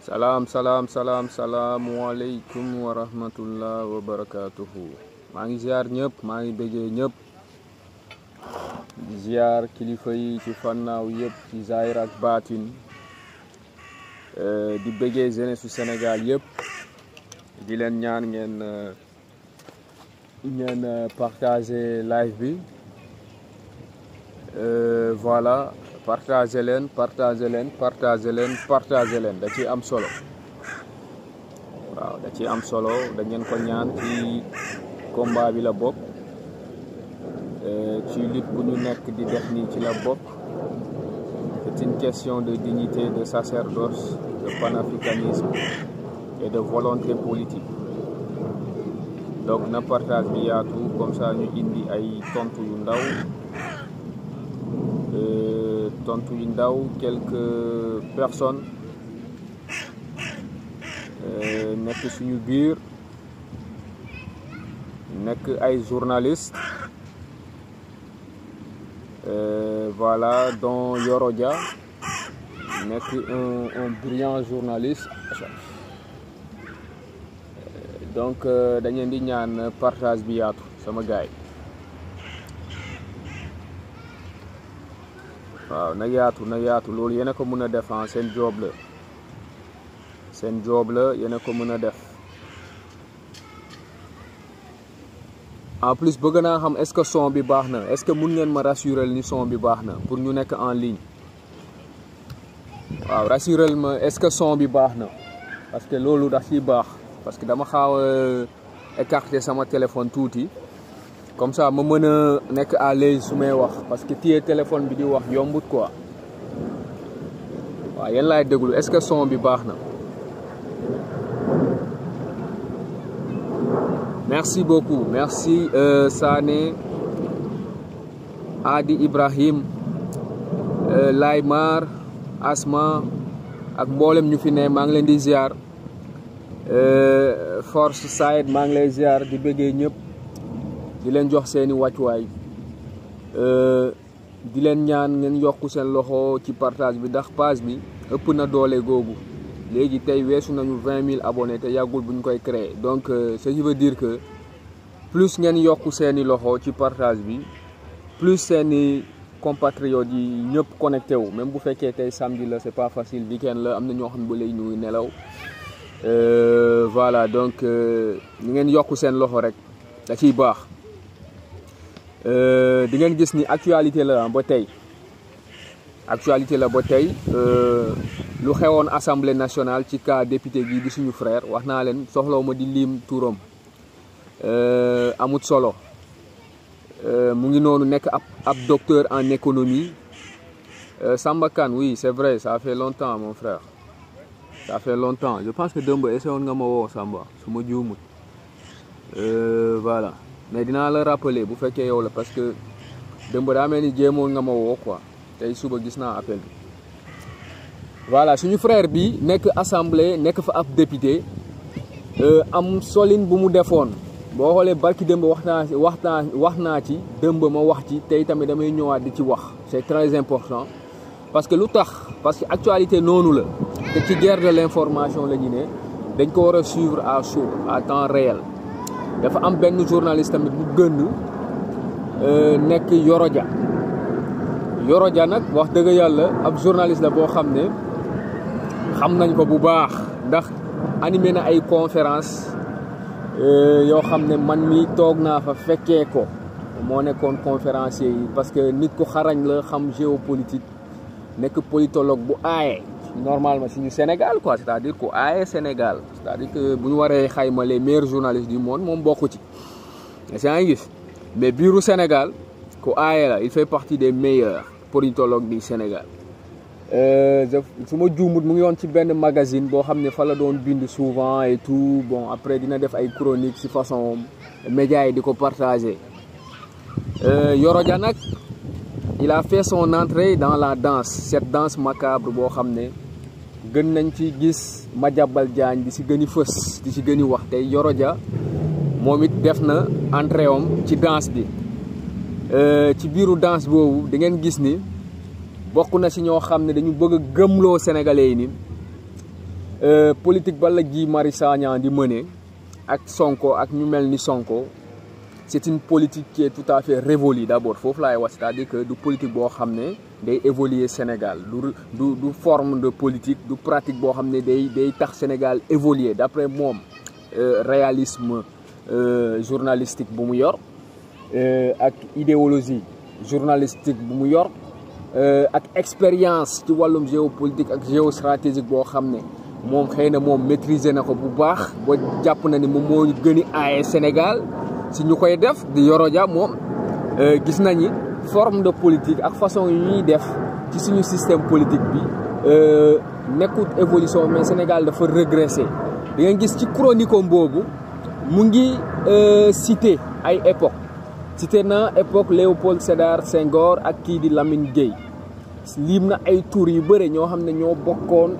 Salaamaaleykum wa rahmatullah wa barakatuhu. maa ngi ziar ñëpp, maa ngi bëggee ñëpp di ziar kilifa yi ci fannaaw yëpp ci zahir ak baatin, di bëggee jeunesse su Sénégal yëpp, di leen ñaan ngeen partager live bi. Voilà, partager leen da ci am solo. waaw da ci am solo, da ngeen ko ñaan ci combat bi la bokk, ci lutte bu ñu nekk di def nii ci la bokk. C'est une question de dignité, de sacerdoce, de panafricanisme et de volonté politique. Donc na partage bi yaatu, comme ça ñu indi ay tontu yu ndaw, quelques personnes nekk suñu biir, nekk ay journalistes, voilà, dont Yoro Dia nekk un brillant journaliste. Donc dañ leen di ñaan partage bi yaatu sama gaay. waaw na yaatu loolu yéen a ko mën a def, seen job la yéen a ko mën a def. En plus bëgg naa xam est-ce que son bi baax na, est-ce que mun ngeen ma rassurer ni son bi baax na pour ñu nekk en ligne. waaw rassurer ma est-ce que son bi baax na, parce que loolu daf ciy baax, parce que dama xaaw a écarter sama téléphone tuuti, comme ça ma mën a nekk à l'aise su may wax, parce que téye téléphone bi di wax yombut quoi. waaw yéen laay déglu, est-ce que son bi baax na. Merci beaucoup, merci Sané, Adi Ibrahim, Laymar, Asma ak mboolem ñu fi ne, maa ngi leen di ziar. Force Saïd maa ngi lay ziar, di bëggee ñëpp, di leen jox seeni wàccuwaay, di leen ñaan ngeen yokku seen loxo ci partage bi, ndax page bi ëpp na doole googu. léegi tey weesu nañu 20 000 abonnés te yàggul bu ñu koy créer. Donc ce qui veut dire que plus ngeen yokku seeni loxo ci partage bi, plus seeni compatriotes yi ñëpp connecté wu. Même bu fekkee tey samedi la, c'est pas facile, week-end la, am na ñoo xam ne ba léegi ñu ngi nelaw. Voilà, donc ñu ngeen yokku seen loxo rek da ciy baax. Di ngeen gis ni actualité la ba tey. Lu xewoon assemblée nationale ci cas député gi di suñu frère, wax naa leen soxlaw ma di lim turam, amut solo. Mu ngi noonu nekk ab docteur en économie. Samba Kane, oui c'est vrai, ça fait longtemps mon frère, ça fait longtemps. Je pense que dëmb essayé woon nga ma woo Samba su ma juumut. Voilà, mais dinaa la rappeler bu fekkee yow la, parce que dëmb daa mel ni jéemoon nga ma woo quoi, tey suba gis naa appel bi. Voilà, suñu frère bi nekk assemblée, nekk fa ab député, am solin bu mu defoon. boo xoolee barki dëmb wax naa ci dëmb ma wax ci, tey tamit damay ñëwaat di ci wax. C'est très important, parce que lu tax, parce que actualité noonu la, te ci guerre de l'information la ñu ne, dañ ko war a suivre à chaud, à temps réel. dafa am benn journaliste tamit bu gën nekk Yoro Dia nag wax dëgg yàlla ab journaliste la boo xam ne xam nañ ko bu baax, ndax animé na ay conférence yoo xam ne man mi toog naa fa fekkee ko, moo nekkoon conférencier yi, parce que nit ku xarañ la, xam géopolitique, nekk politologue bu aaye normalement suñu Sénégal quoi, c'est-à-dire ku aaye Sénégal, c'est-à-dire que bu ñu waree xayma les meilleurs journalistes du monde moom bokku ci, yaa ngi gis. Mais biiru Sénégal ku aaye la, il fait partie des meilleurs politologues du Sénégal. su ma juumut mu ngi yoon ci benn magazine boo xam ne fa la doon bind souvent et tout. Bon après dina def ay chroniques ci façon médias yi di ko partager. Yoro Dia nag il a fait son entrée dans la danse, cette danse macabre boo xam ne gën nañ ci gis Madiambal Diagne di ci gën a fës, di ci gën a wax. tey Yoro Dia moom it def na entrée am ci danse bi. Ci biiru danse boobu da ngeen gis ni bokk na ci ñoo xam ne dañu bëgg a gëmloo sénégalais yi ni politique ba la Guy Marius Sagna di mener ak Sonko ak ñu mel ni Sonko c'est une politique qui est tout à fait révolue d'abord foofu laay wax c'est-à-dire que du politique boo xam ne day évoluer Sénégal du forme de politique du pratique boo xam ne day tax Sénégal évoluer d'après moom réalisme journalistique bu mu yor ak idéologie journalistique bu mu yor ak expérience ci wàllum géopolitique ak géostratégique boo xam ne moom xëy na moom maîtriser na ko bu baax ba jàpp na ni moom moo gën a aaye Sénégal si ñu koy def di Yoro Dia moom gis nañi forme de politique ak façon yu ñuy def ci suñu système politique bi nekkut évolution mais Sénégal dafa régresser di ngeen gis ci chronique boobu mu ngi cité ay époque cité na époque Léopold Sédar Senghor ak kii di Lamine Gueye lim na ay tour yu bëre ñoo xam ne ñoo bokkoon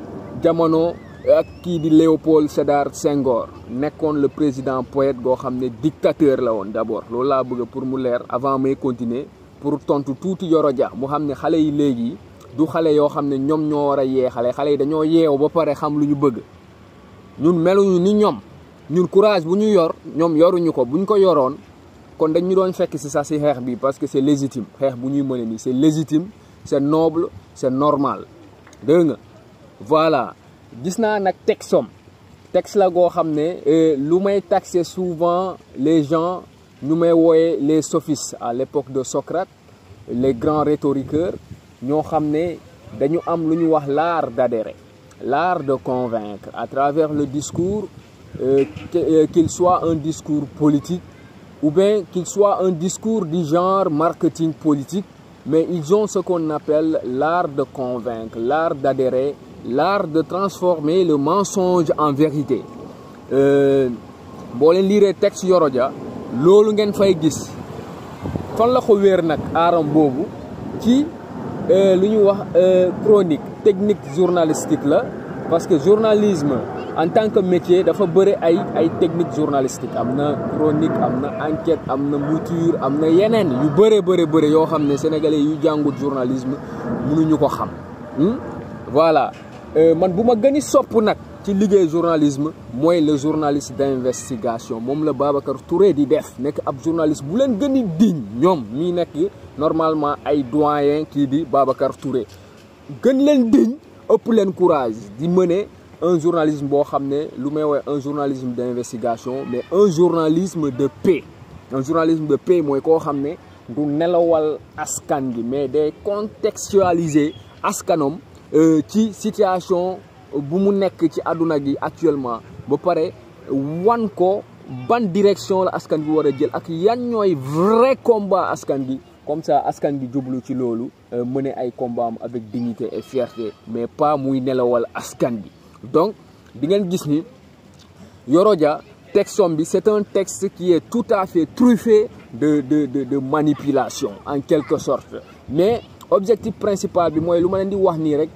jamono ak kii di Léopold Sédar Senghor nekkoon le président poète goo xam ne dictateur la woon d'abord loolu laa bëgg pour mu leer avant may continuer pour tontu tuuti Yoro Dia mu xam ne xale yi léegi du xale yoo xam ne ñoom ñoo war a yee xale yi dañoo yeew ba pare xam lu ñu bëgg ñun meluñu ni ñoom ñun courage bu ñu yor ñoom yoruñu ko buñ ko yoroon kon dañ ñu doon fekk si sax si xeex bi parce que c'est légitime xeex bu ñuy mëne nii c'est légitime c'est noble c'est normal dégg nga voilà gis naa nag texte la goo xam ne lu may taxer souvent les gens ñu may wooye les sophistes à l'époque de Socrate les grands rhétoriqueurs ñoo xam ne dañu am lu ñu wax l'art d'adhérer l'art de convaincre à travers le discours qu'il soit un discours politique ou bien qu'il soit un discours du genre marketing politique, mais ils ont ce qu'on appelle l'art de convaincre, l'art d'adhérer, l'art de transformer le mensonge en vérité. boo leen liiree texte Yoro Dia loolu ngeen fay gis fan la ko wéer nag aaram boobu ci lu ñu wax chronique technique journalistique la parce que journalisme en tant que métier dafa bëri ay technique journalistique am na chronique am na enquête am na mouture am na yeneen yu bëre yoo xam ne sénégalais yu jàngut journalisme mënuñu ko xam voilà man bu ma gën a sopp nag ci liggéey journalisme mooy le journaliste d'investigation moom la Babacar Touré di def nekk ab journaliste bu leen gën a digne ñoom ñi nekk normalement ay doyen kii di Babacar Touré gën leen digne ëpp leen courage di mener un journalisme boo xam ne lu may woowee un journalisme d'investigation mais un journalisme de paix un journalisme de paix mooy koo xam ne du nelawal askan gi mais day contextualiser askanom ci situation bu mu nekk ci àdduna gi actuellement ba pare wan ko ban direction la askan bi war a jël ak yan ñooy vrai combat askan gi comme ça askan bi jublu ci loolu mener ay combat am avec dignité et fierté mais pas muy nelawal askan bi donc di ngeen gis ni Yoro Dia texte bi c'est un texte qui est tout à fait truffé de manipulation en quelque sorte mais objectif principal bi mooy lu ma leen di wax nii rek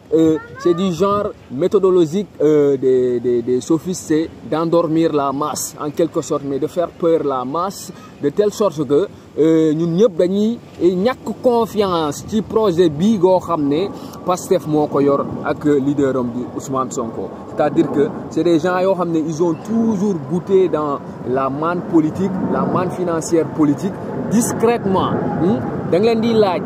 c'est du genre méthodologique des sophistes c'est d'endormir la masse en quelque sorte mais de faire peur la masse de telle sorte que ñun ñëpp dañuy ñàkk confiance ci projet bii goo xam ne Pastef moo ko yor ak leaderam di Ousmane Sonko c'est-à-dire que c'est des gens yoo xam ne ils ont toujours goûté dans la manne politique la manne financière politique discrètement da nga leen di laaj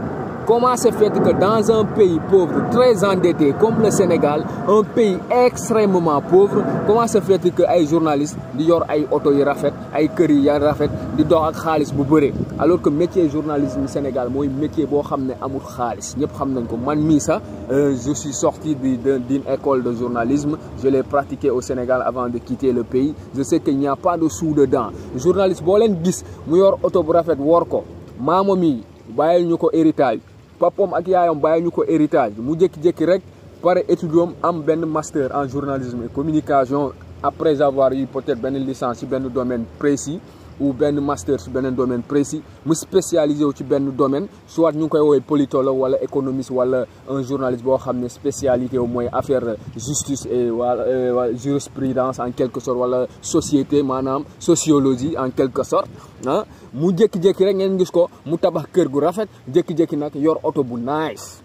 comment se fait que dans un pays pauvre, très endetté comme le Sénégal, un pays extrêmement pauvre, comment se fait que ay journalistes di yor ay oto yu rafet ay kër yi rafet di dox ak xaalis bu bëre alors que métier journalisme Sénégal mooy métier boo xam ne amul xaalis ñëpp xam nañ ko man mii sax je suis sorti d'une école de journalisme je l'ai pratiqué au Sénégal avant de quitter le pays je sais qu'il n'y a pas de sous dedans journaliste boo leen gis mu yor oto bu rafet wor ko maama mi bàyyil ñu ko héritage papom ak yaayam bàyyi ñu ko héritage mu jékki-jékki rek pare étudiant am benn master en journalisme et communication après avoir eu peut-être benn licence ci benn domaine précis ou benn master ci benn domaine précis mu spécialisé wu ci benn domaine soit ñu ngi koy woowee politologue wala économiste wala un journaliste boo xam ne spécialité wu mooy affaire justice et wala jurisprudence en quelque sorte wala société maanaam sociologie en quelque sorte ah mu jékki-jékki rek ngeen gis ko mu tabax kër gu rafet jékki-jékki nag yor oto bu nice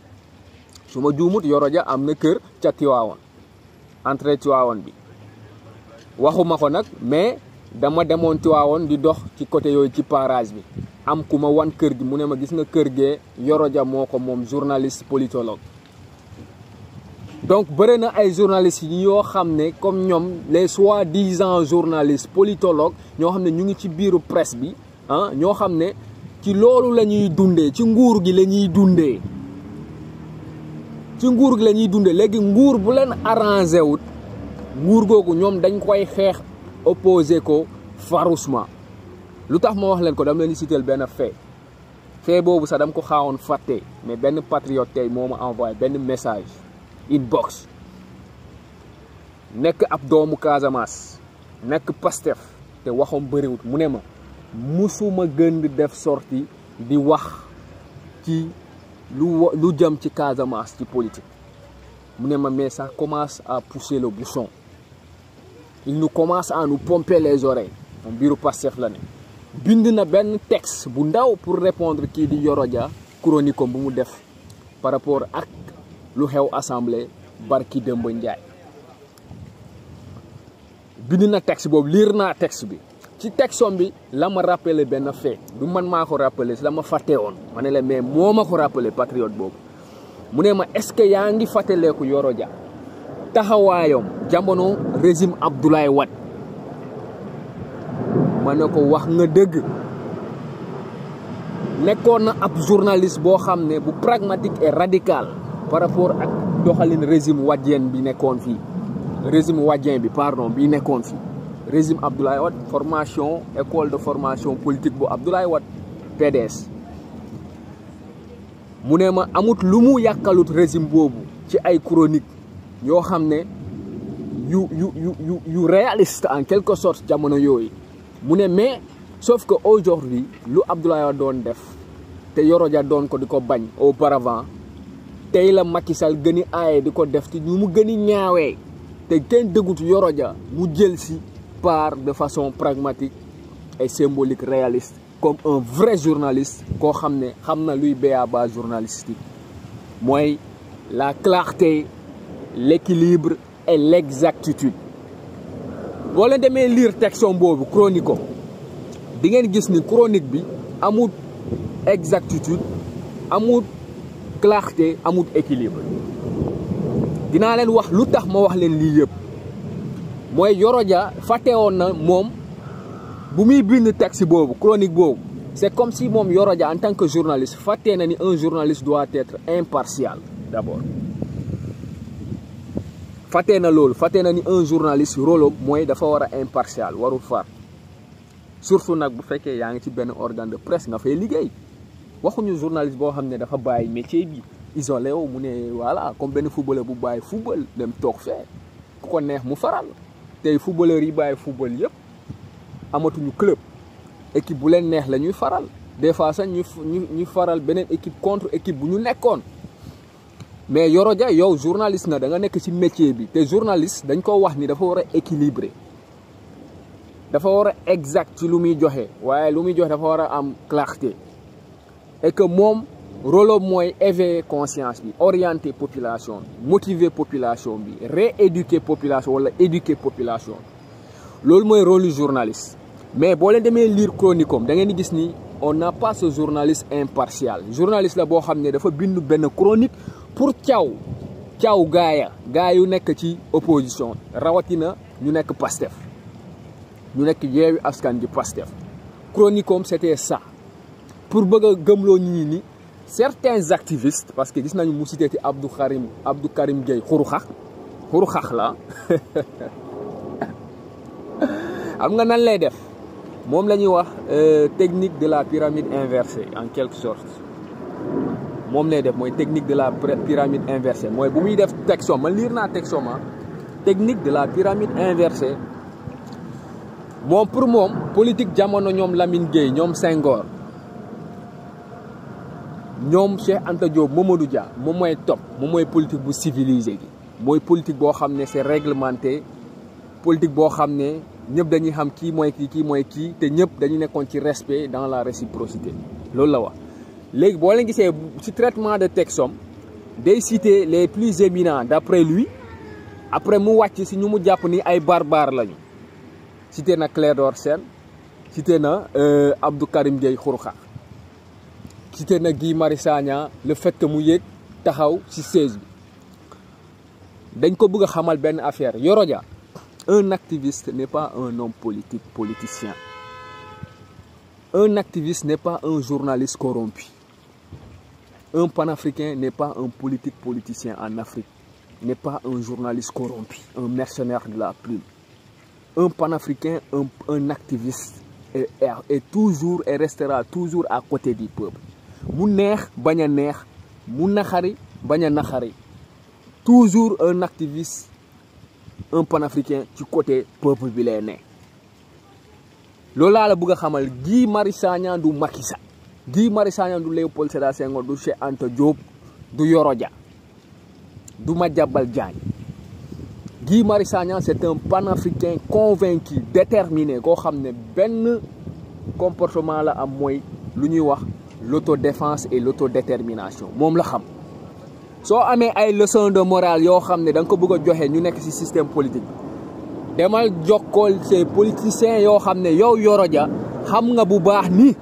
su ma juumut Yoro Dia am na kër ca Tiwaawan entrée Tivaouane bi waxuma ko nag mais dama demoon Tivaouane di dox ci côté yooyu ci parage bi am ku ma wan kër gi mu ne ma gis nga kër gee Yoro Dia moo ko moom journaliste politologue donc bëri na ay journalistes yi yoo xam ne comme ñoom les soi-disant journalistes politologues ñoo xam ne ñu ngi ci biiru presse bi ah ñoo xam ne ci loolu la ñuy dundee ci nguur gi la ñuy dundee léegi nguur bu leen arrangé wut nguur googu ñoom dañ koy xeex opposé ko farouchement lu tax ma wax leen ko dama leen di citer benn fait boobu sax dama ko xaawoon fàtte mais benn patriote tey moo ma envoyé benn message inbox nekk ab doomu Casamance nekk Pastef te waxam bëriwut mu ne ma musuma gën di def sortie di wax ci lu jëm ci Casamance ci politique mu ne ma mais ça commence à pousser le bouchon il nous commence à nous pomper les oreilles moom biiru Pastef la ne bind na benn texte bu ndaw pour répondre kii di Yoro Dia chronique bu mu def par rapport ak lu xew assemblée barki Demba Ndiaye bind na texte boobu lire naa texte bi ci texte bi la ma rappelé benn fait du man maa ko rappelé la ma fàtte woon ma ne la mais moo ma ko rappelé patriote boobu mu ne ma est-ce que yaa ngi fàttaleeku Yoro Dia taxawaayam jamono régime Abdoulaye Wade ma ne ko wax nga dëgg nekkoon na ab journaliste boo xam ne bu pragmatique et radical par rapport ak doxalin régime wadien bi nekkoon fii bi nekkoon fii régime Abdoulaye Wade formation école de formation politique bu Abdoulaye Wade PDS mu ne ma amut lu mu yàkkalut régime boobu ci ay chronique yoo xam ne yu réaliste en quelque sorte jamono yooyu mu ne mais sauf que aujourd'hui lu Abdoulaye Wade doon def te Yoro Dia doon ko di ko bañ auparavant tey la Macky Sall gën a aaye di ko def te ñu mu gën a ñaawee te kenn dëggut Yoro Dia mu jël si part de façon pragmatique et symbolique réaliste comme un vrai journaliste koo xam ne xam na luy b.a.-ba journalistique mooy la clarté l'équilibre et l'exactitude boo leen demee lire texte boobu chronique di ngeen gis ni chronique bi amul exactitude amul clarté amul équilibre dinaa leen wax lu tax ma wax leen lii yëpp mooy Yoro Dia fàtte woon na moom bu muy bind texte boobu chronique boobu c'est comme si moom Yoro Dia en tant que journaliste fàtte na ni un journaliste doit être impartial d'abord fàtte na loolu fàtte na ni un journaliste rôle mooy dafa war a impartial warul far surtout nag bu fekkee yaa ngi ci benn organe de presse nga fay liggéey waxuñu journaliste boo xam ne dafa bàyyi métier bi isolé wu mu ne voilà comme benn footballeur bu bàyyi football dem toog fee ku ko neex mu faral tey footballeur yi bàyyi football yëpp amatuñu club équipe bu leen neex la ñuy faral des fois sax ñu faral beneen équipe contre équipe bu ñu nekkoon mais Yoro Dia yow journaliste na da nga nekk ci métier bi te journaliste dañ ko wax ni dafa war a équilibré dafa war a exact ci lu muy joxe waaye lu muy joxe dafa war a am clarté et que moom rôle mooy éveiller conscience bi orienter population bi motiver population bi rééduquer population wala éduquer population loolu mooy rôle du journaliste mais boo leen demee lire chronique am da ngeen di gis ni on n'a pas ce journaliste impartial journaliste la boo xam ne dafa bind benn chronique pour caw gaaya yu nekk ci opposition rawatina ñu nekk Pastef ñu nekk Yewwi Askan Wi Pastef chronique am c'était ça pour bëgg a gëmloo ñi ni certains activistes parce que gis nañu mu cité ci Abdou Karim Gueye xuruxax la xam nga nan lay def moom la ñuy wax technique de la pyramide inversée en quelque sorte moom lay def mooy technique de la pyramide inversée mooy bu muy def texte man lire naa texte technique de la pyramide inversée moom pour moom politique jamono ñoom Lamine Gueye ñoom Senghor ñoom Cheikh Anta Diop Mamadou Dia moom mooy top moom mooy politique bu civilisé gi mooy politique boo xam ne c'est réglementé politique boo xam ne ñëpp dañuy xam kii mooy kii te ñëpp dañu nekkoon ci respect dans la réciprocité loolu la wax léegi boo leen gisee ci traitement de texte day citer les plus éminents d'après lui après mu wàcc si ñu mu jàpp ni ay barbare lañu cité na Clédor Sène cité na Abdou Karim Gueye Xurxa cité na Guy Marius Sagna le fait que mu yéeg taxaw ci siège bi dañ ko bëgg a xamal benn affaire Yoro Dia un activiste n'est pas un homme politicien. Un activiste n'est pas un journaliste corrompu. Un panafricain n'est pas un politicien en Afrique. N'est pas un journaliste corrompu, un mercenaire de la plume. Un panafricain, un activiste est toujours et restera toujours à côté du peuple. Mu neex bañ a neex, mu naxari bañ a naxari. Toujours un activiste, un panafricain ci côté peuple bi lay ne. Loolu laa la bëgg a xamal Guy Marius Sagna du Macky Sall, Guy Marius Sagna du Léopold Sédar Senghor, du Cheikh Anta Diop, du Yoro Dia, du Madiambal Diagne. Guy Marius Sagna c'est un panafricain convaincu, déterminé, koo xam ne benn comportement la am mooy lu ñuy wax l'autodéfense et l'autodétermination moom la xam. soo amee ay leçon de morale yoo xam ne da nga ko bëgg a joxe ñu nekk ci système politique demal jokkool ces politiciens yoo xam ne yow Yoro Dia xam nga bu baax ni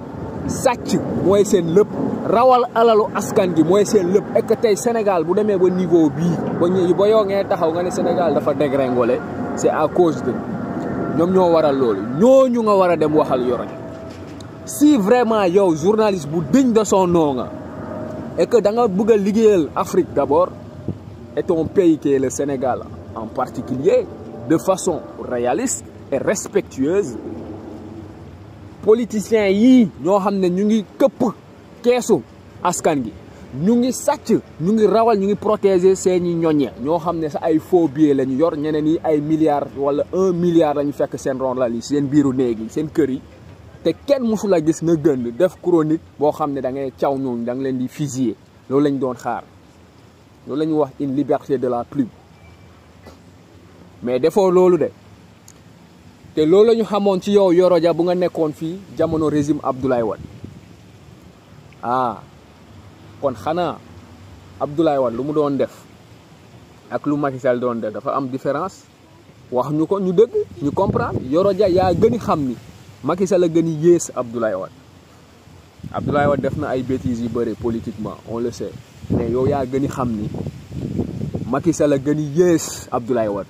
sàcc mooy seen lépp rawal alalu askan gi mooy seen lépp et que tey Sénégal bu demee ba niveau bii ba yow ngeen taxaw nga ne Sénégal dafa dégringolé c'est à cause de ñoom ñoo waral loolu ñooñu nga war a dem waxal Yoro Dia. Si vraiment yow journaliste bu digne de son nom nga et que da nga bëgg a liggéeyal Afrique d'abord et ton pays qui est le Sénégal en particulier de façon réaliste et respectueuse, politiciens yii ñoo xam ne ñu ngi këpp keesu askan gi ñu ngi sàcc ñu ngi rawal ñu ngi protéger seeni ñoñe ñoo xam ne sa ay faux billets la ñu yor ñeneen yi ay milliards wala 1 milliard la ñu fekk seen ronlal yi seen biiru néeg yi seen kër yi te kenn mësul a gis nga gën def chronique boo xam ne da ngay caw ñooñu da nga leen di fusiller loolu lañ doon xaar loolu la ñuy wax une liberté de la plume mais defoo loolu de te loolu la ñu xamoon ci yow Yoro Dia bu nga nekkoon fii jamono régime Abdoulaye Wade kon xanaa Abdoulaye Wade lu mu doon def ak lu Macky Sall doon def dafa am différence wax ñu ko ñu dëgg ñu comprendre Yoro Dia yaa gën a xam ni Macky Sall la gën a yées Abdoulaye Wade Abdoulaye Wade def na ay bêtises yu bëri politiquement on le sait mais yow yaa gën a xam ni Macky Sall la gën a yées Abdoulaye Wade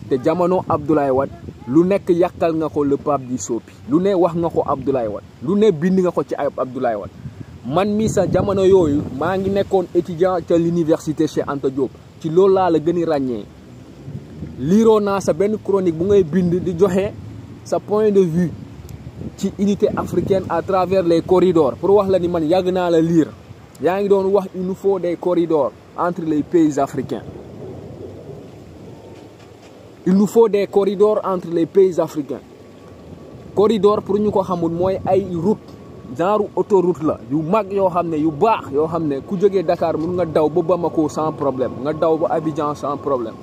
te jamono Abdoulaye Wade lu nekk yàqal nga ko le Pape di Sopi lu ne wax nga ko Abdoulaye Wade lu ne bind nga ko ci Abdoulaye Wade man mi sa jamono yooyu maa ngi nekkoon étudiant ca l'université Cheikh Anta Diop ci loolu laa la gën a ràññee liiroo naa sa benn chronique bu ngay bind di joxe sa point de vue ci unité africaine à travers les corridors pour wax la ni man yàgg naa la lire yaa ngi doon wax il nous faut des corridors entre les pays africains. Il nous faut des corridors entre les pays africains. Corridor pour ñu ko xamul mooy ay route genre autoroute la yu mag yoo xam ne yu baax yoo xam ne ku jógee Dakar mun nga daw ba Bamako sans problème nga daw ba Abidjan sans problème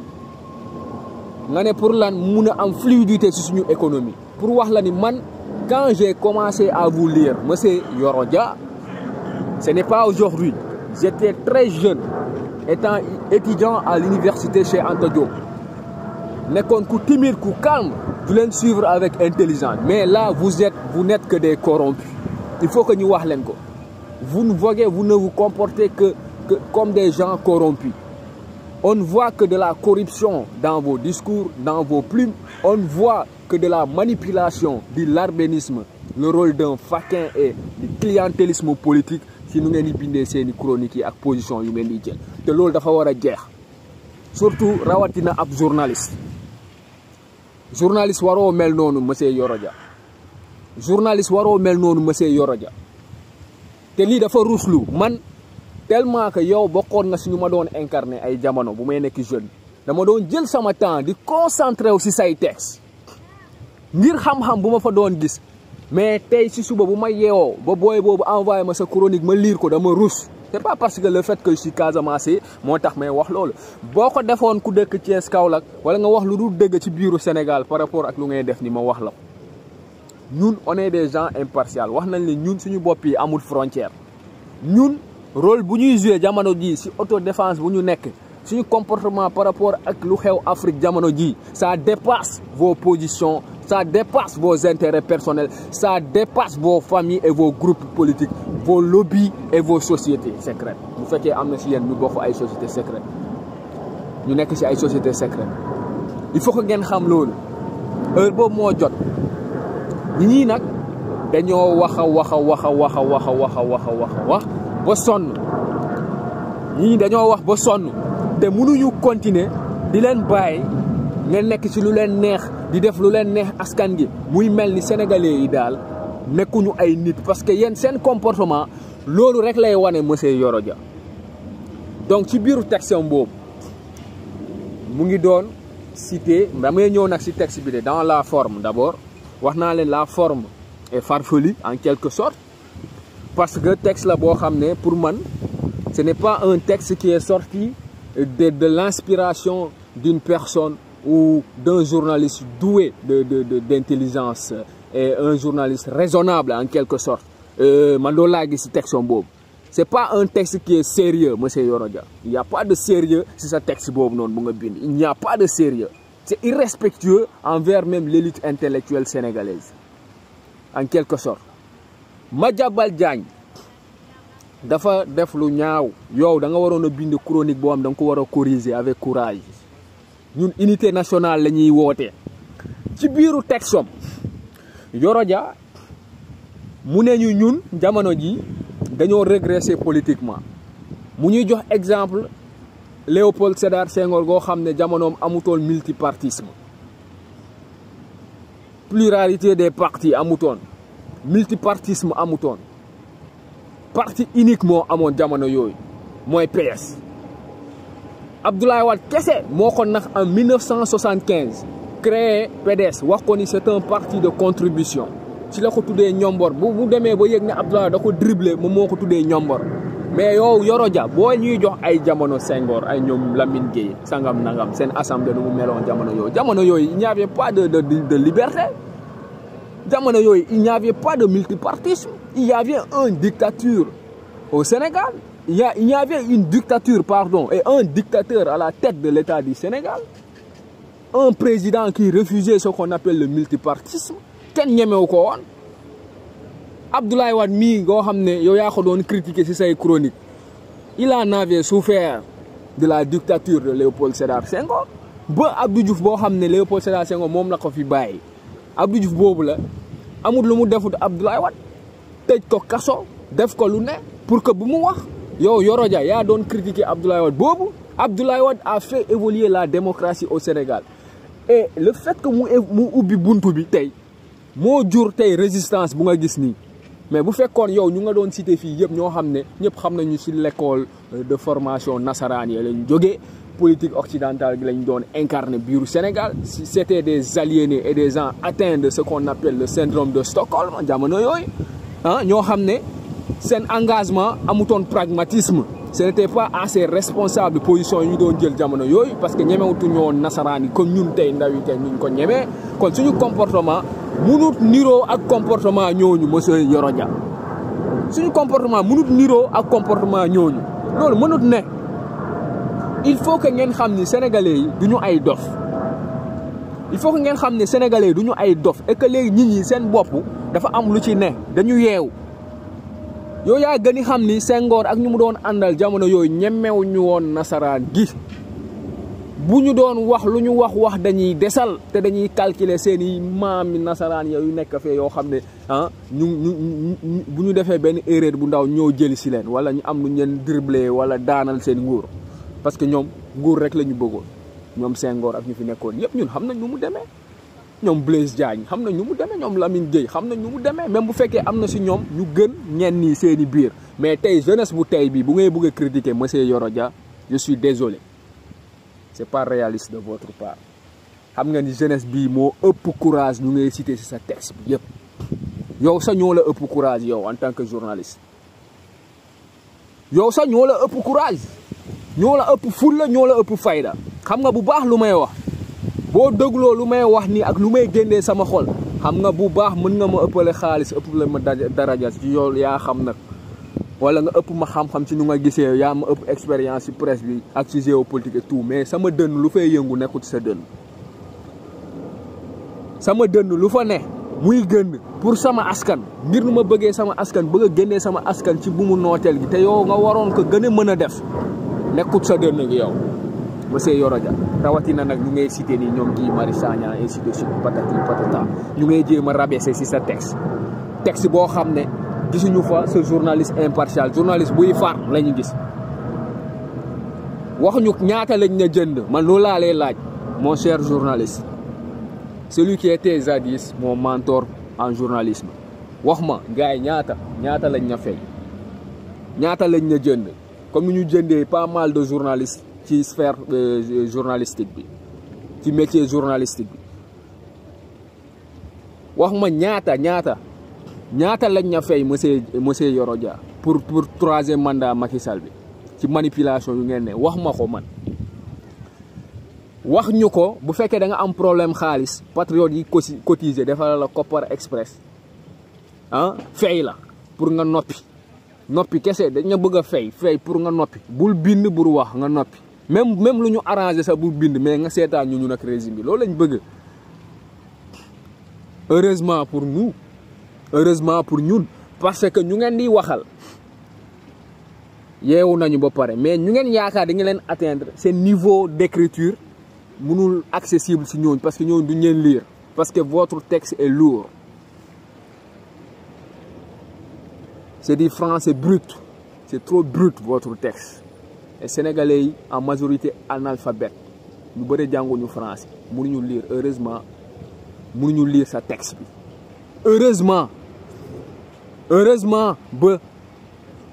nga ne pour lan mun a am fluidité ci suñu économie. Pour wax la ni man quand j'ai commencé à vous lire monsieur Yoro Dia ce n'est pas aujourd'hui, j'étais très jeune étant étudiant à l'université Cheikh Anta Diop. Nekkoon ku timide ku calme du leen suivre avec intelligence mais là vous n'êtes que des corrompus. Il faut que ñu wax leen ko vous ne vous comportez que comme des gens corrompus. On ne voit que de la corruption dans vos discours, dans vos plumes. On ne voit que de la manipulation, du larbénisme, le rôle d'un faquin et du clientélisme politique si nu ngeen di bindee seeni chroniques yi ak position yu ngeen di jël te loolu dafa war a jeex surtout rawatina ab journaliste waroo mel noonu monsieur Yoro Dia journaliste waroo mel noonu monsieur Yoro Dia te lii dafa ruslu man tellement que yow bokkoon nga si ñu ma doon incarné ay jamono bu may nekk jeune dama doon jël sama temps di concentré wu si say texte ngir xam-xam bu ma fa doon gis mais tey si suba bu ma yeewoo ba booy boobu envoyé ma sa chronique ma lire ko dama rus. C'est pas parce que le fait que je suis Casamance moo tax may wax loolu boo ko defoon ku dëkk Thiès Kaolack wala nga wax lu dul dëgg ci biiru Sénégal par rapport ak lu ngay def ni ma wax la ñun on est des gens impartials wax nañ ne ñun suñu bopp yi amul frontière ñun rôle bu ñuy joué jamono jii si autodéfense bu ñu nekk suñu comportement par rapport ak lu xew Afrique jamono ji ça dépasse vos positions, ça dépasse vos intérêts personnels, ça dépasse vos familles et vos groupes politiques, vos lobbies et vos sociétés secrètes. Bu fekkee am na si yéen ñu bokk ay sociétés secrètes ñu nekk si ay sociétés secrètes il faut que ngeen xam loolu heure boobu moo jot ñii nag dañoo wax ba sonn ñii dañoo wax ba sonn te mënuñu continuer di leen bàyyi ngeen nekk ci lu leen neex di def lu leen neex askan gi muy mel ni sénégalais yi daal nekkuñu ay nit parce que yéen seen comportement loolu rek lay wane monsieur Yoro Dia. Donc ci biiru texte boobu mu ngi doon cité damay ñëw nag ci texte bi de dans la forme d'abord wax naa leen la forme est farfelue en quelque sorte parce que texte la boo xam ne pour man ce n'est pas un texte qui est sorti de l'inspiration d'une personne ou d'un journaliste doué d'intelligence et un journaliste raisonnable en quelque sorte. Man loolu laa gis ci texte boobu. C'est pas un texte qui est sérieux, monsieur Yoro Dia. Il n'y a pas de sérieux si ce texte boobu noonu bu nga bind. Il n'y a pas de sérieux. C'est irrespectueux envers même l'élite intellectuelle sénégalaise. En quelque sorte. Madiambal Diagne dafa def lu ñaaw yow da nga waroon a bind chronique boo xam da nga ko war a corriger avec courage. Ñun unité nationale la ñuy woote. Ci biiru texte Yoro Dia mu ne ñu ñun jamono ji dañoo régresser politiquement mu ñuy jox exemple Léopold Sédar Senghor goo xam ne jamonoom amutoon multipartisme pluralité des partis amutoon multipartisme amutoon parti unique moo amoon jamono yooyu mooy PS. Abdoulaye Wade kese moo ko nax en 1975 créé PDS wax ko ni c'est un parti de contribution ci la ko tuddee ñombor bu demee ba yëg ne Abdoulaye da ko dribblé moom moo ko tuddee ñombor mais yow Yoro Dia boo ñuy jox ay jamono Senghor ay ñoom Lamine Gueye sangam nangam seen assemblée nu mu meloon jamono yooyu il n'y avait pas de liberté jamono yooyu il n'y avait pas de multipartisme il y avait une dictature au Sénégal il y avait une dictature et un dictateur à la tête de l'État du Sénégal un président qui refusait ce qu'on appelle le multipartisme kenn ñemewu ko woon Abdoulaye Wade mii ngoo xam ne yow yaa ko doon critiquer ci say chronique il en avait souffert de la dictature de Léopold Sédar Senghor ba Abdou Diouf boo xam ne Léopold Sédar Senghor moom la ko fi bàyyi Abdou Diouf boobu la amul lu mu defut Abdoulaye Wade tëj ko kaso def ko lu ne pour que bu mu wax yow Yoro Dia yaa doon critiquer Abdoulaye Wade boobu Abdoulaye Wade a fait évoluer la démocratie au Sénégal et le fait que mu ubbi buntu bi tey moo jur tey résistance bu nga gis nii mais bu fekkoon yow ñu nga doon cité fii yëpp ñoo xam ne ñëpp xam nañu ci l'école de formation nasaraan yi lañ jógee politique occidentale gi lañ doon incarner biiru Sénégal si c'était des aliénés et des gens atteints de ce qu'on appelle le syndrome de Stockholm jamono yooyu ñoo xam ne seen engagement amutoon pragmatisme ce n'était pas assez responsable position yi ñu doon jël jamono yooyu parce que ñemewutuñu woon nasaraan yi comme ñun tey ndaw yi tey ñu ko ñemee kon suñu comportement munut niroo ak comportement ñooñu monsieur Yoro Dia suñu comportement munut niroo ak comportement ñooñu loolu mënut ne il faut que ngeen xam ni sénégalais yi duñu ay dof il faut que ngeen xam ne sénégalais yi duñu ay dof et que léegi nit ñi seen bopp dafa am lu ci ne dañu yeewu yow yaa gën a xam ni Senghor ak ñu mu doon àndal jamono yooyu ñemew ñu woon nasaraan gi bu ñu doon wax lu ñu wax dañuy desal te dañuy calculer seeni maam yi nasaraan yu nekk fee yoo xam ne bu ñu defee benn erreur bu ndaw ñoo jëli si leen wala ñu am lu ñeen dribblé wala daanal seen nguur parce que ñoom nguur rek la ñu bëggoon ñoom Senghor ak ñu fi nekkoon yëpp ñun xam nañ nu mu demee ñoom Blaise Diagne xam nañ nu mu demee ñoom Lamine Gueye xam nañ nu mu demee même bu fekkee am na si ñoom ñu gën ñenn ñi seeni biir mais tey jeunesse bu tey bi bu ngay bëgg a critiquer monsieur Yoro Dia je suis désolé c'est pas réaliste de votre part xam nga ni jeunesse bii moo ëpp courage ñu ngay citer ci sa texte bi yëpp yow sax ñoo la ëpp courage yow en tant que journaliste yow sax ñoo la ëpp courage ñoo la ëpp fulla ñoo la ëpp fayda xam nga bu baax lu may wax boo dégloo lu may wax nii ak lu may génnee sama xol xam nga bu baax mën nga ma ëppale xaalis ëppale ma daraja ci yow yaa xam nag wala nga ëpp ma xam-xam ci nu nga gisee yaa ma ëpp expérience ci presse bi ak ci géopolitique et tout mais sama dënn lu fay yëngu nekkut sa dënn sama dënn lu fa ne muy gën pour sama askan ngir nu ma bëggee sama askan bëgg a génnee sama askan ci bu mu nooteel gi te yow nga waroon ko gën a mën a def nekkut sa dënn gi yow monsieur Yoro Dia rawatina nag ñu ngay cité nii ñoom Guy Marius Sagna ainsi de suite patati patata ñu ngay jéem a rabaisser ci sa texte boo xam ne gisuñu fa ce journaliste impartial journaliste buy far la ñu gis wax ñu ñaata lañ na jënd man loolu laa lay laaj mon cher journaliste celui qui était jadis mon mentor en journalisme wax ma gars yi ñaata lañ na fay ñaata lañ na jënd comme ni ñu jëndee pas mal de journalistes ci sphère journalistique bi ci métier journalistique bi wax ma ñaata lañ na fay monsieur Yoro Dia pour troisième mandat Macky Sall bi ci manipulation yu ngeen ne wax ma ko man wax ñu ko bu fekkee da nga am problème xaalis patriote yi cotiser defal la Kopar Express fay la pour nga noppi kese dañ nga bëgg a fay pour nga noppi bul bind bul wax nga noppi même lu ñu arrangé sax bul bind mais nga seetaan ñu nag régime bi loolu lañ bëgg heureusement pour ñun parce que ñu ngeen di waxal yeewu nañu ba pare mais ñu ngeen yaakaar di nga leen atteindre seen niveau d'écriture mënul accessible si ñooñu parce que ñooñu duñ leen lire parce que votre texte est lourd c'est du français brut c'est trop brut votre texte et sénégalais yi en majorité analphabète ñu bëri jànguñu français mënuñu lire heureusement mënuñu lire sa texte bi heureusement ba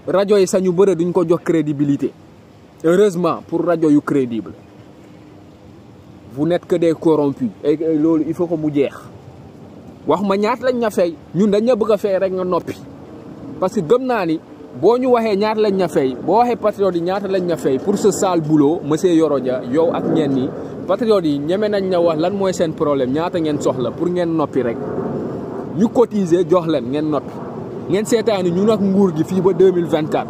rajo yi sax ñu bëri duñ ko jox crédibilité heureusement pour rajo yu crédible vous n'êtes que des corrompus et loolu il faut que mu jeex wax ma ñaata lañ ña fay ñun dañ ña bëgg a fay rek nga noppi parce que gëm naa ni boo ñu waxee ñaata lañ ña fay boo waxee patriote yi ñaata lañ ña fay pour ce sale boulot monsieur Yoro Dia yow ak ñenn ñi patriote yi ñeme nañ ña wax lan mooy seen problème ñaata ngeen soxla pour ngeen noppi rek ñu cotiser jox leen ngeen noppi ngeen seetaani ñu nag nguur gi fii ba 2024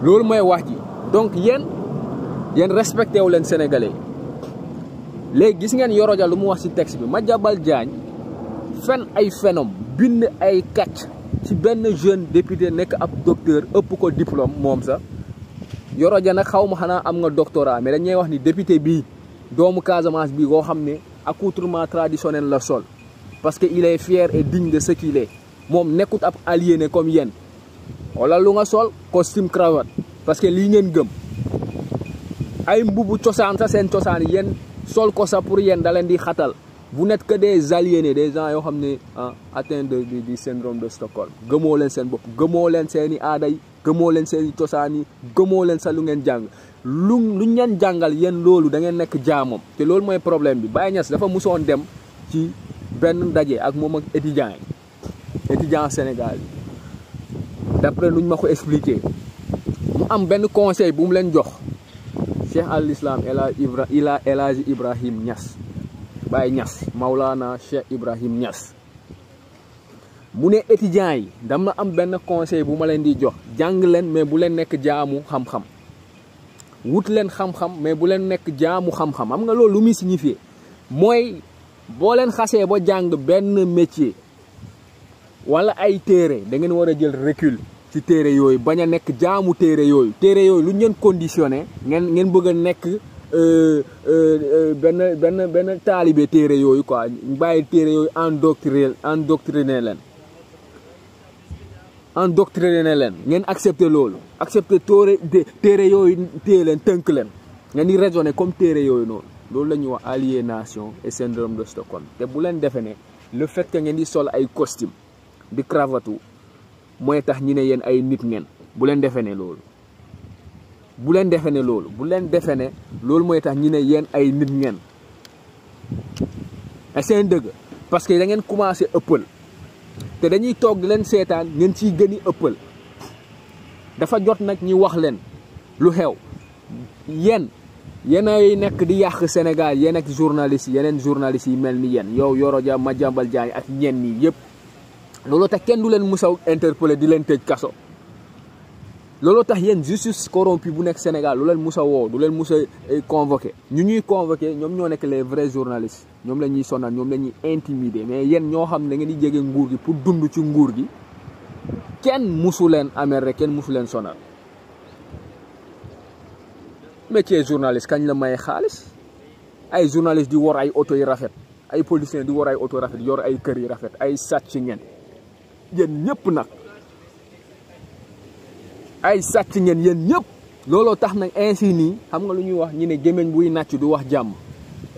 loolu mooy wax ji donc yéen respecté wu leen sénégalais léegi gis ngeen Yoro Dia lu mu wax ci texte bi Madiambal Diagne fen ay fenom bind ay kàcc ci benn jeune député nekk ab docteur ëpp ko diplôme moom sax Yoro Dia nag xaw ma xanaa am nga doctorat mais dañuy wax ni député bii doomu Casamance bi koo xam ne accoutrement traditionnel la sol parce que il est fier et digne de ce qu'il est moom nekkut ab aliéné comme yéen wala lu nga sol costume cravate parce que lii ngeen gëm ay mbubu cosaan sa seen cosaan yéen sol ko sa pour yéen da leen di xatal vous n'êtes que des aliénés des gens yoo xam ne atteints du syndrome de Stockholm gëmoo leen seen bopp gëmoo leen seen i aada yi gëmoo leen seen i cosaan yi gëmoo leen sa lu ngeen jàng lu ngeen jàngal yéen loolu da ngeen nekk jaamam te loolu mooy problème bi Baye Niass dafa musoon dem ci benn ndaje ak moom ak étudiant Sénégal yi d'après nuñ ma ko expliqué mu am benn conseil bu mu leen jox Cheikh al Islam El Hadji Ibrahim Niass Baye Niass Maulana Cheikh Ibrahim Niass mu ne étudiants yi dama am benn conseil bu ma leen di jox jàng leen mais bu leen nekk jaamu xam-xam wut leen xam-xam mais bu leen nekk jaamu xam-xam am nga loolu lu muy signifié mooy boo leen xasee ba jàng benn métier wala ay téere da ngeen war a jël recul ci téere yooyu bañ a nekk jaamu téere yooyu lu ñu leen conditionné ngeen bëgg a nekk benn taalibe téere yooyu quoi bàyyi téere yooyu endoctriné leen ngeen accepté loolu accepté téere yooyu téye leen tënk leen ngeen di raisonné comme téere yooyu noonu loolu la ñuy wax aliénation et syndrome de Stockholm te bu leen defe ne le fait que ngeen di sol ay costume di cravatu mooy tax ñi ne yéen ay nit ngeen bu leen defe ne loolu bu leen defe ne loolu mooy tax ñi ne yéen ay nit ngeen et seen dëgg parce que da ngeen commencé ëppal te dañuy toog leen seetaan ngeen ciy gëni ëppal dafa jot nag ñi wax leen lu xew yéen ay nekk di yàq Sénégal yéen ak journalistes yeneen journalistes yi mel ni yéen yow Yoro Dia Madiambal Diagne ak ñenn ñi yëpp looloo tax kenn du leen mus a interpeller di leen tëj kaso looloo tax yéen justice corrompue bu nekk Sénégal lu leen mus a woo du leen mus a convoqué ñu ñuy convoqué ñoom ñoo nekk les vrais journalistes ñoom la ñuy sonal ñoom la ñuy intimider mais yéen ñoo xam ne ngeen di jege nguur gi pour dund ci nguur gi kenn musu leen amer rek kenn musu leen sonal métier journaliste kañ la may xaalis ay journaliste di wor ay oto yi rafet ay politiciens di wor ay oto rafet yor ay kër yi rafet ay sàcc ngeen yéen ñëpp nag ay sàcc ngeen yéen ñëpp looloo tax nag ainsi nii xam nga lu ñuy wax ñi ne gémmiñ buy nàcc du wax jàmm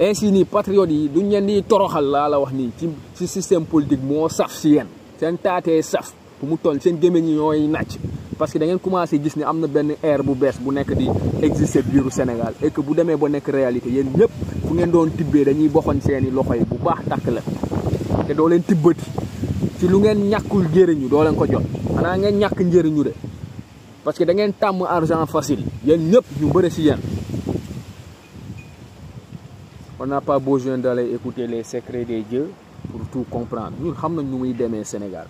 ainsi nii patriotes yi duñ leen di toroxal laa la wax nii ci système politique moo saf si yéen seen taatee saf bu mu toll seen gémmiñ yi ñooy nàcc parce que da ngeen commencé gis ni am na benn air bu bees bu nekk di exister biiru Sénégal et que bu demee ba nekk réalité yéen ñëpp fu ngeen doon tibbee dañuy boxoon seeni loxo yi bu baax takk la te doo leen tibbati ci lu ngeen ñàkkul njëriñu doo leen ko jot xanaa ngeen ñàkk njëriñu de parce que da ngeen tàmm argent facile yéen ñëpp ñu bëri si yéen. On n'a pas besoin d'aller écouter les secrets des dieux pour tout comprendre ñun xam nañ nu muy demee Sénégal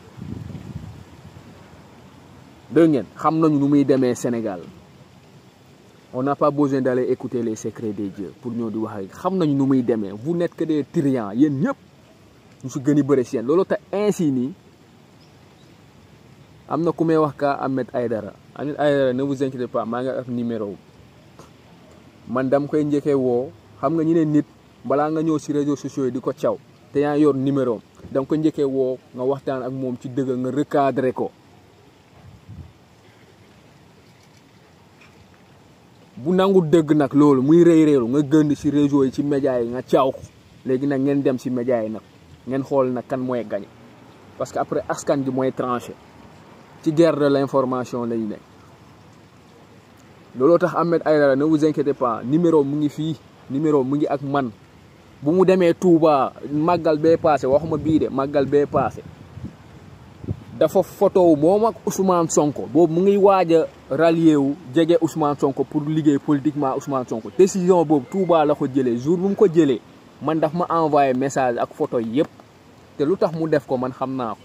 dégg ngeen xam nañu nu muy demee Sénégal on n'a pas besoin d'aller écouter les secrets des dieux pour ñoo di wax ak xam nañu nu muy demee vous n'êtes que des tyriens yéen ñëpp ñu si gën a bëri si yéen loolu tax ainsi nii am na ku may wax ka Ahmed Aïdara ne vous inquiétez pas maa nga ak numéro man dam koy njëkkee woo xam nga ñu ne nit balaa nga ñëw si réseaux sociaux yi di ko caw te yaa yor numéro danga ko njëkkee woo nga waxtaan ak moom ci dëgg nga recadré ko bu nangu dëgg nag loolu muy réeréelu nga gënd si réseau yi ci médias yi nga caaw ko léegi nag ngeen dem si médias yi nag ngeen xool nag kan mooy gañe parce que après askan gi mooy tranché ci guerre de l'information lañu nekk looloo tax Ahmed Aïdara ne vous inquiétez pas numéro mu ngi fii numéro mu ngi ak man bu mu demee Touba màggal bee passé waxuma bii de màggal bee passé dafa photo moom ak Ousmane Sonko boobu mu ngi waaj a rallier wu jege Ousmane Sonko pour liggéey politiquement Ousmane Sonko décision boobu Touba la ko jëlee jour bu mu ko jëlee man daf ma envoyé message ak photo yëpp te lu tax mu def ko man xam naa ko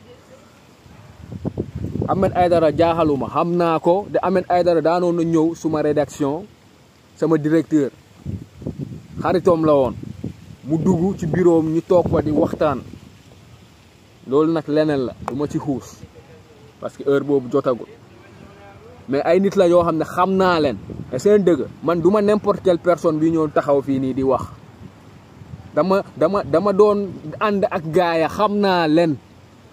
Ahmed Aïdara jaaxaluma xam naa ko de Ahmed Aïdara daanoon na ñëw suma rédaction sama directeur xaritoom la woon mu dugg ci bureau ñu toog fa di waxtaan loolu nag leneen la du ma ci xuus parce que heure boobu jotagul mais ay nit la yoo xam ne xam naa leen et seen dëgg man du ma n'importe quelle personne bi ñëw taxaw fii nii di wax dama doon ànd ak gaaya xam naa leen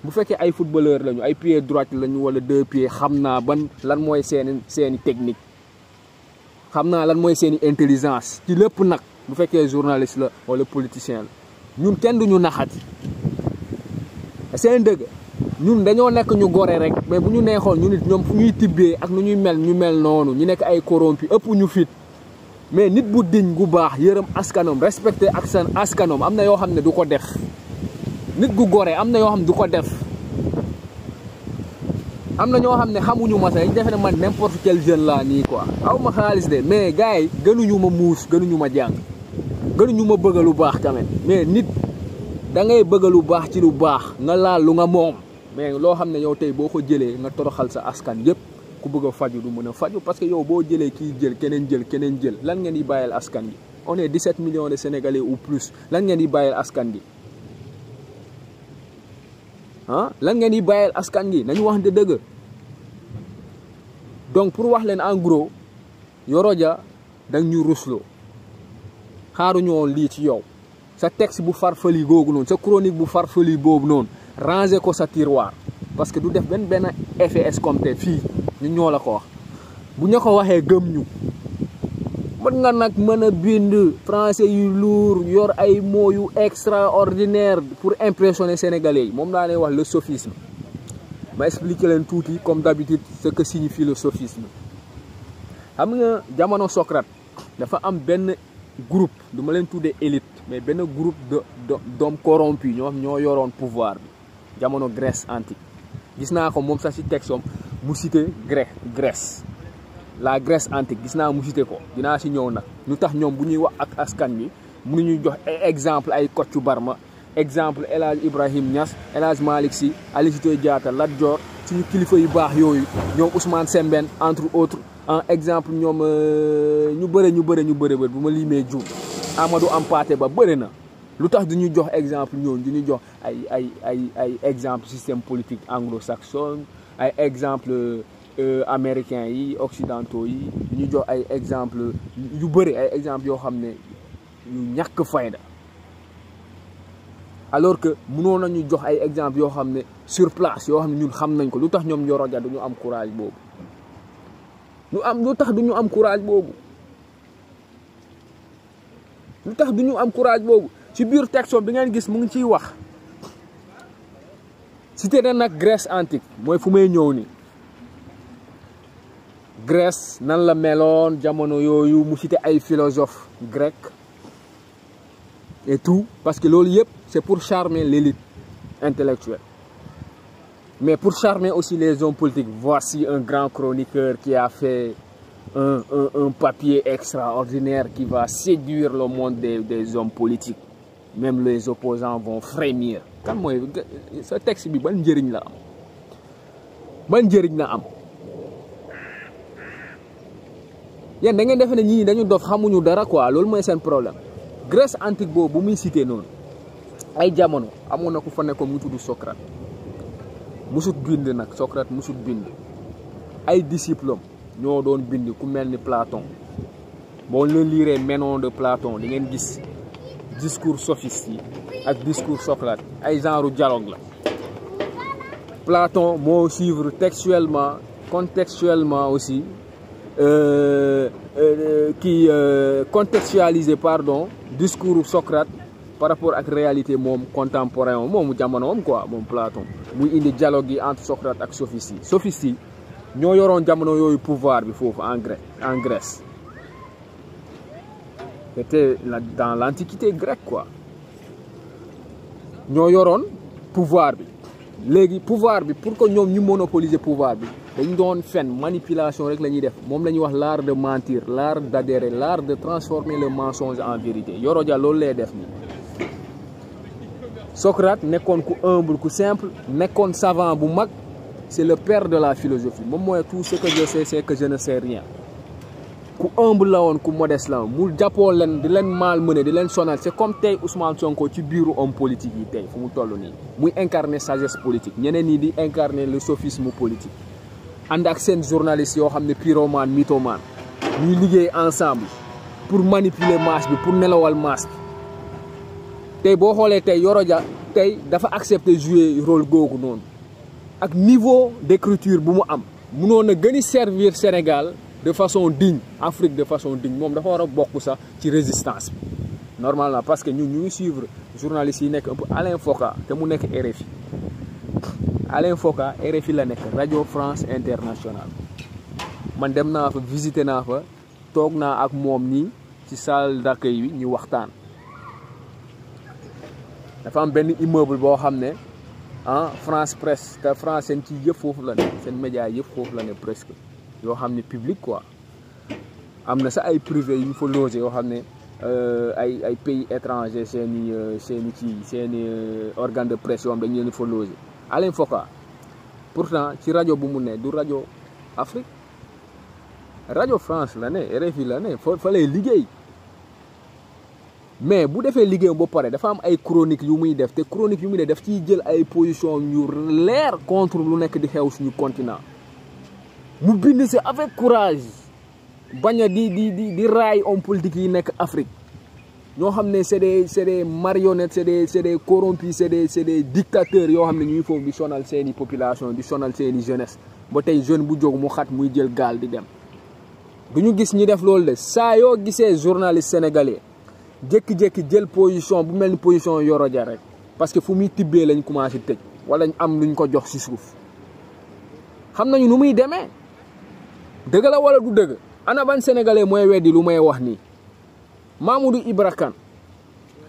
bu fekkee ay footballeur lañu ay pied droite lañu wala deux pieds xam naa ban lan mooy seeni technique xam naa lan mooy seeni intelligence ci lépp nag bu fekkee journaliste la wala politicien la ñun kenn duñu naxati seen dëgg ñun dañoo nekk ñu gore rek mais bu ñu neexoon ñu nit ñoom fu ñuy tibbee ak nu ñuy mel ñu mel noonu ñu nekk ay corrompu ëpp ñu fit mais nit bu diñ gu baax yërëm askanom respecté ak seen askanom am na yoo xam ne du ko def nit gu gore am na yoo xam ne du ko def am na ñoo xam ne xamuñu ma sax defe ne man n'importe quel jeune laa nii quoi aw ma xaalis de mais gars yi gënuñu ma muus gënuñu ma jàng gënuñu ma bëgg lu baax tamit mais nit da ngay bëgg lu baax ci lu baax nga laal lu nga moom mais loo xam ne yow tey boo ko jëlee nga toroxal sa askan yëpp ku bëgg a faju du mën a faju parce que yow boo jëlee kii jël keneen jël lan ngeen di bàyyil askan gi on est 17 millions de Sénégalais ou plus lan ngeen di bàyyil askan gi lan ngeen di bàyyil askan gi nañu wax dëgg donc pour wax leen en gros Yoro Dia dang ñu rusloo xaaruñu woon lii ci yow sa texte bu farfali googu noonu sa chronique bu farfali boobu noonu ranger ko sa tiroir parce que du def benn effet escompté fii ñu ñoo la ko wax bu ñu ko waxee gëm ñu mën nga nag mën a bind français yu lourd yor ay mots yu extraordinaire pour impressionner sénégalais yi moom laa lay wax le sophisme ma expliquer leen tuuti comme d'habitude ce que signifie le sophisme xam nga jamono Socrate dafa am benn groupe du ma leen tuddee élite mais benn groupe d'hommes corrompus ñoo yoroon pouvoir bi jamono Grèce antique gis naa ko moom sax ci texte mu cité Grèce la Grèce antique gis naa mu cité ko dinaa ci ñëw nag ñu tax ñoom bu ñuy wax ak askan bi mënuñuy jox exemple ay Kocc Barma exemple El Hadj Ibrahim Niass El Hadj Malick Sy Aline Sitoé Diatta Lat Dior suñu kilifa yu baax yooyu ñoom Ousmane Sembène entre autres en exemple ñoom ñu bëre bu ma limee juum Amadou Hampâté Bâ bëri na lu tax du ñu jox exemple ñooñu du ñu jox ay exemple système politique anglo-saxon ay exemple américains yi occidentaux yi du ñu jox ay exemple yu bëri ay exemple yoo xam ne yu ñàkk fayda alors que mënoon nañu jox ay exemple yoo xam ne sur place yoo xam ne ñun xam nañ ko lu tax ñoom Yoro Dia du ñu am courage boobu lu tax du ñu am courage boobu ci biir texte bi ngeen gis mu ngi ciy wax cité na nag Grèce antique mooy fu may ñëw ni Grèce nan la meloon jamono yooyu mu cité ay philosophes grecs et tout parce que loolu yëpp c'est pour charmer l'élite intellectuelle mais pour charmer aussi les hommes politiques. Voici un grand chroniqueur qui a fait un papier extraordinaire qui va séduire le monde des hommes politiques. Même les opposants vont frémir. Kan mooy ce texte bi ban njëriñ la am yéen da ngeen defe ne ñii dañu dof xamuñu dara quoi loolu mooy seen problème. Grèce antique boobu bu muy cité noonu ay jamono amoon na ku fa nekkoon mu tudd Socrate musut bind nag Socrate musut bind ay disciples ñoo doon bind ku mel ni Platon boo leen lire Ménon de Platon di ngeen gis discours sophiste yi ak discours Socrate ay genre dialogue la. Platon moo suivre textuellement contextuellement aussi contextualiser discours Socrate par rapport ak réalité moom contemporain moomu jamonoom quoi moom Platon muy indi dialogue yi entre Socrate ak sophiste yi ñoo yoroon jamono yooyu pouvoir bi foofu en Grèce c'était dans l'antiquité grecque quoi ñoo yoroon pouvoir bi léegi pouvoir bi pour que ñoom ñu monopoliser pouvoir bi dañ doon fen manipulation rek la ñuy def moom la ñuy wax l'art de mentir l'art d'adhérer l'art de transformer le mensonge en vérité. Yoro Dia loolu lay def nii Socrate nekkoon ku humble ku simple nekkoon savant bu mag c'est le père de la philosophie moom mooy tout ce que je sais c'est que je ne sais rien ku humble la woon ku modeste la woon mu jàppoo leen di leen malmené di leen sonal c'est comme tey Ousmane Sonko ci biiru homme politique yi tey fu mu toll nii muy incarner sagesse politique ñeneen ñi di incarner le sophisme politique ànd ak seen journaliste yoo xam ne pyromane mythomane ñuy liggéey ensemble pour manipuler masse bi pour nelawal masse bi tey boo xoolee tey Yoro Dia tey dafa accepter jouer rôle googu noonu ak niveau d'écriture bu mu am munoon a gën a servir Sénégal de façon digne Afrique de façon digne moom dafa war a bokk sax ci résistance bi normalement parce que ñun ñu ngi suivre journalistes yi nekk un peu Alain Foka te mu nekk RFI Alain Foka RFI la nekk Radio France Internationale man dem naa fa visiter naa fa toog naa ak moom nii ci salle d'accueil bi ñu waxtaan dafa am benn immeuble boo xam ne France Presse te France seen ci yëpp foofu la ne seen média yëpp foofu la ne presque yoo xam ne public quoi am na sax ay privé yu ñu fa logé yoo xam ne ay pays étrangers seeni organe de presse yoo xam dañu leen fa logé. Alain Foka pourtant ci rajo bu mu ne du rajo Afrique rajo France la ne RFI la ne fa lay liggéey mais bu defee liggéeyam ba pare dafa am ay chroniques yu muy def te chroniques yu muy def ciy jël ay position yu leer contre lu nekk di xew suñu continent mu bind si avec courage bañ a di raay homme politique yi nekk Afrique ñoo xam ne c'est des marionnettes c'est des corrompus c'est des dictateurs yoo xam ne ñuy foofu di sonal seeni population di sonal seeni jeunesse ba tey jeune bu jóg mu xat muy jël gaal di dem du ñu gis ñi def loolu de saa yoo gisee journaliste sénégalais jékki-jékki jël position bu mel ni position Yoro Dia rek parce que fu muy tibbee lañ commencé tëj wala ñu am luñ ko jox ci suuf xam nañu nu muy demee dëgg la wala du dëgg ana ban sénégalais mooy weddi lu may wax nii Mamadou Ibra Kane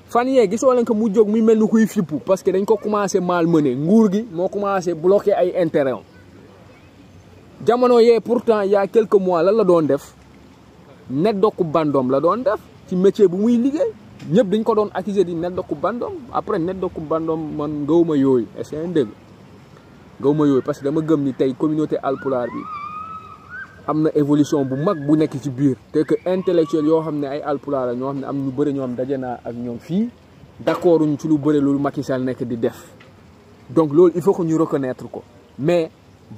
fan yee gisoo leen ko mu jóg muy mel ni kuy fippu parce que dañ ko commencé malmené nguur gi moo commencé bloqué ay intérêt jamono yee pourtant il y a quelques mois lan la doon def net dokku bandoom la doon def ci métier bu muy liggéey ñëpp dañ ko doon accuser di net ku bandom après net ku bandom man gawma yooyu est-ce que dëgg gawma yooyu parce que dama gëm ni tey communauté alpulaar bi am na évolution bu mag bu nekk ci biir te que intellectuel yoo xam ne ay alpulaar la ñoo xam ne am ñu bëri ñoo xam daje naa ak ñoom fii d'accord uñ ci lu bëri loolu Macky Sall nekk di def donc loolu il faut que ñu reconnaître ko mais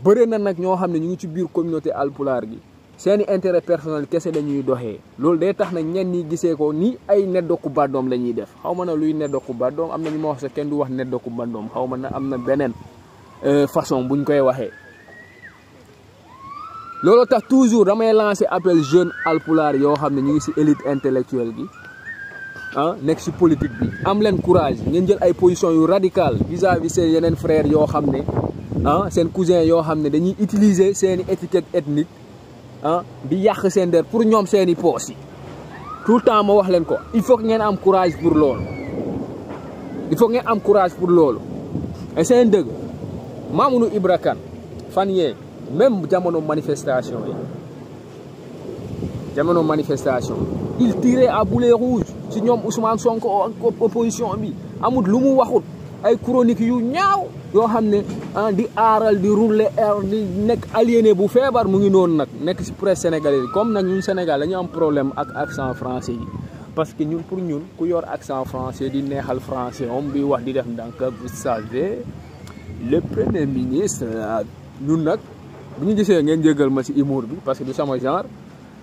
bëri na nag ñoo xam ne ñu ngi ci biir communauté alpulaar gi seeni intérêt personnel kese dañuy doxee loolu day tax na ñenn ñi gisee ko ni ay neddoku baddoom la ñuy def xaw ma na luy neddoku baddoom am na ñu ma wax sax kenn du wax neddoku baddoom xaw ma na am na beneen façon buñ koy waxee loolu tax toujours damay lancer appel jeune alpulaar yoo xam ne ñu ngi ci élite intellectuelle gi ah nekk ci politique bi am leen courage ngeen jël ay position yu radicale vis-à-vis seen yeneen frères yoo xam ne ah seen cousin yoo xam ne dañuy utiliser seeni étiquette ethnique ah di yàq seen der pour ñoom seeni poos yi tout le temps ma wax leen ko il faut que ngeen am courage pour loolu il faut que ngeen am courage pour loolu et seen dëgg Mamadou Ibra Kane fan yee même jamono manifestation il tirait à boulet rouge ci ñoom Ousmane Sonko ak opposition bi amul lu mu waxut ay chronique yu ñaaw yoo xam ne di aaral di rouler air di nekk aliéné bu feebar mu ngi noonu nag nekk ci presse sénégalaise comme nag ñun Sénégal dañu am problème ak accent français yi parce que ñun pour ñun ku yor accent français di neexal français moom bi wax di def ndànk vous savez le premier ministre ñun nag bu ñu gisee ngeen jégal ma ci humour bi parce que du sama genre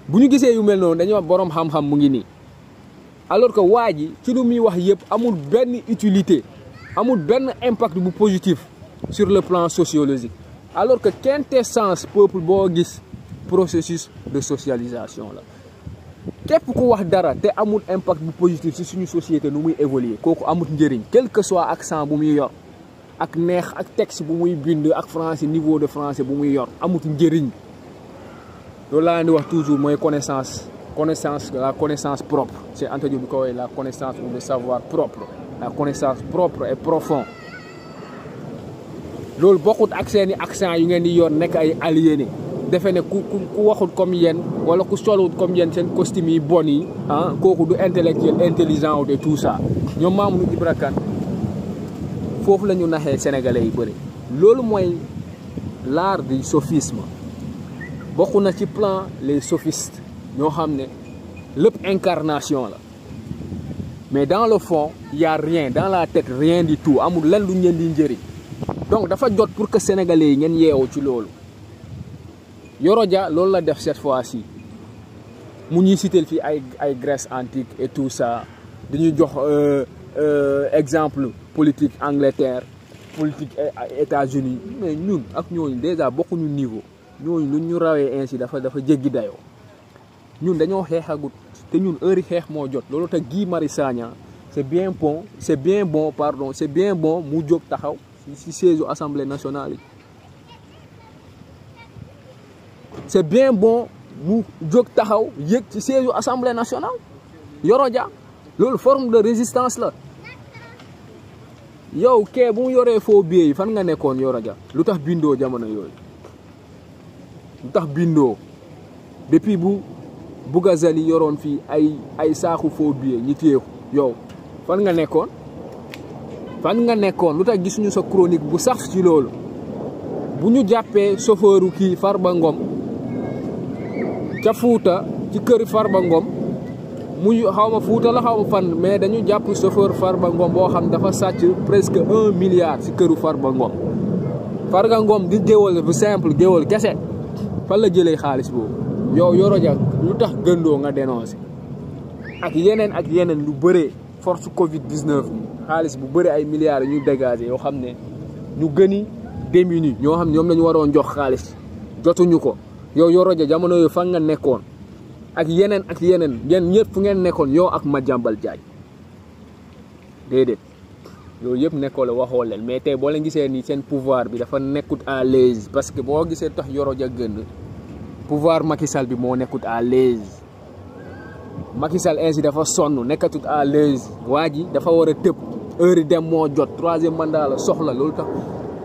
bu ñu gisee yu mel noonu dañuy wax borom xam-xam mu ngi nii alors que waa ji ci lu muy wax yëpp amul benn utilité amul benn impact bu positif sur le plan sociologique alors que quintessence peuple boo gis processus de socialisation la képp ku wax dara te amul impact bu positif ci suñu société nu muy évoluer kooku amul njëriñ quel que soit accent bu muy yor ak neex ak texte bu muy bind ak français niveau de français bu muy yor amul njëriñ loolu laa di wax toujours mooy la connaissance propre c'est Anta Diop bi ko woowee la connaissance ou le savoir propre la connaissance propre et profond loolu bokkut ak seeni accent yu ngeen di yor nekk ay aliéné defe ne ku waxut comme yéen wala ku solwut comme yéen seen costume yi bon yi kooku du intellectuel intelligent ou de tout ça ñoom Mamadou Ibra Kane foofu la ñu naxee sénégalais yi bëri loolu mooy l'art du sophisme bokk na ci plan les sophistes ñoo xam ne lépp incarnation la mais dans le fond il y a rien dans la tête rien du tout amul lenn lu ngeen di njëriñ donc dafa jot pour que sénégalais yi ngeen yeewu ci loolu Yoro Dia loolu la def cette fois-ci mu ñuy citer fii ay Grèce antique et tout ça dañuy jox exemple politique Angleterre politique États-Unis mais ñun ak ñooñu déjà bokkuñu niveau ñooñu lu ñu rawee ainsi dafa jéggi dayoo ñun dañoo xeexagut te ñun heure yi xeex moo jot loolu tax Guy Marius Sagna c'est bien bon mu jóg taxaw ci siège assemblée nationale yi c'est bien bon mu jóg taxaw yëg ci siège assemblée nationale Yoro Dia loolu forme de résistance la yow kee bu mu yoree faux billets yi fan nga nekkoon Yoro Dia lu tax bindoo jamono yooyu lu tax bindoo depuis bu Bougazali yoroon fii ay saaku faux billets ñi téyeku yow fan nga nekkoon lu tax gisuñu sa chronique bu sax ci loolu bu ñu jàppee chauffeuru kii Farba Ngom ca Fuuta ci kër Farba Ngom muy xaw ma Fuuta la xaw ma fan mais dañu jàpp chauffeur Farba Ngom boo xam dafa sàcc presque 1 milliard ci këru Farba Ngom di géwal bu simple géwal kese fan la jëlee xaalis boobu yow Yoro Dia lu tax gëndoo nga dénoncé ak yeneen lu bëree force Covid 19 xaalis bu bëri ay milliards ñu dégagé yoo xam ne ñu gëni démunis ñoo xam ne ñoom lañu waroon jox xaalis jotuñu ko yow Yoro Dia jamono yooyu fan nga nekkoon ak yeneen yéen ñëpp fu ngeen nekkoon yow ak Madiambal Diagne déedéet loolu yëpp nekkoo la waxoo leen mais tey boo leen gisee ni seen pouvoir bi dafa nekkut à l'aise parce que boo gisee tax Yoro Dia gën pouvoir Macky Sall bi moo nekkut à l'aise Macky Sall ainsi dafa sonn nekkatut à l'aise waa ji dafa war a tëb heure yi dem moo jot 3e mandat la soxla loolu tax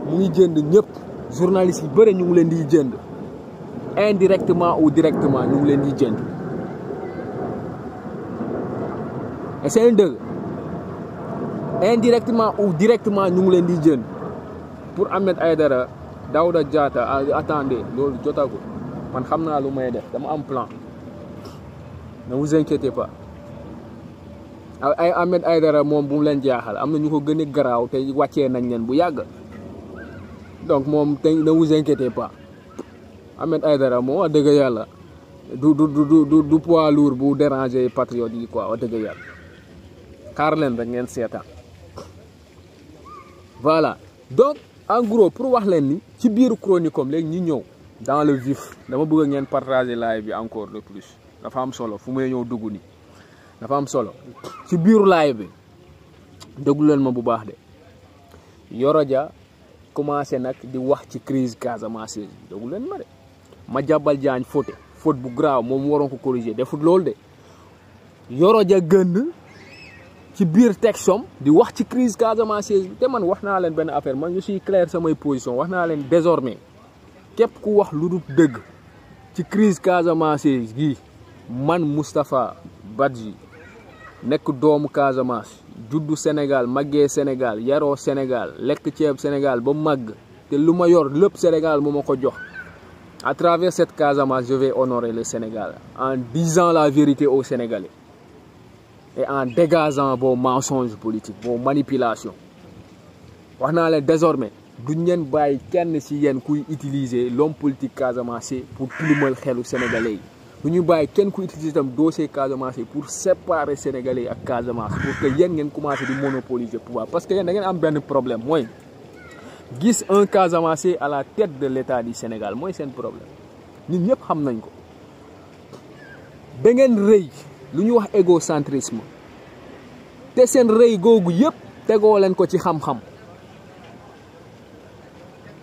mu ngi jënd ñëpp journalistes yi bëri ñu ngi leen di jënd indirectement ou directement ñu ngi leen di jënd et c'est un dëgg indirectement ou directement ñu ngi leen di jën pour Ahmed Aïdara Daouda Diatta attendez loolu jotagu man xam naa lu may def dama am plan ne vous inquiétez pas ay Ahmed Aïdara moom bu mu leen jaaxal am na ñu ko gën a garaaw te wàccee nañ leen bu yàgg donc moom te ne vous inquiétez pas Ahmed Aïdara moom wax dëgg yàlla du poids lourd bu déranger patriote yi quoi wax dëgg yàlla xaar leen rek ngeen seetaan voilà donc en gros pour wax leen ni ci biiru chronique am léegi ñu ñëw dans le vif dama bëgg ngeen partager live bi encore de plus dafa am solo fu may ñëw dugg ni dafa am solo ci biiru live bi déglu leen ma bu baax de Yoro Dia commencé nag di wax ci crise Casamance déglu leen ma de Madiambal Diagne faute bu grave moom waroon ko corriger defut loolu de Yoro Dia gën ci biir textom di wax ci crise Casamance bi te man wax naa leen benn affaire man je suis clair samay position wax naa leen désormais képp ku wax lu dul dëgg ci crise Casamance gi man Moustapha Badji nekk doomu Casamance juddu Sénégal màggee Sénégal yaroo Sénégal lekk ceeb Sénégal ba màgg te lu ma yor lépp Sénégal moo ma ko jox à travers cette Casamance je vais honorer le Sénégal en disant la vérité aux Sénégalais et en dégageant vos mensonges politiques vos manipulations wax naa leen désormais duñ leen bàyyi kenn ci yéen kuy utiliser l'homme politique Casamance pour tilimal xelu Sénégalais yi du ñu bàyyi kenn ku utiliser itam dossier Casamance pour séparer Sénégalais yi ak Casamance pour que yéen ngeen commencé di monopoliser pouvoir parce que yéen da ngeen am benn problème mooy gis un Casamance à la tête de l'État du Sénégal mooy seen problème ñun ñëpp xam nañ ko da ngeen rëy lu ñu wax égocentrisme te seen rëy googu yëpp tegoo leen ko ci xam-xam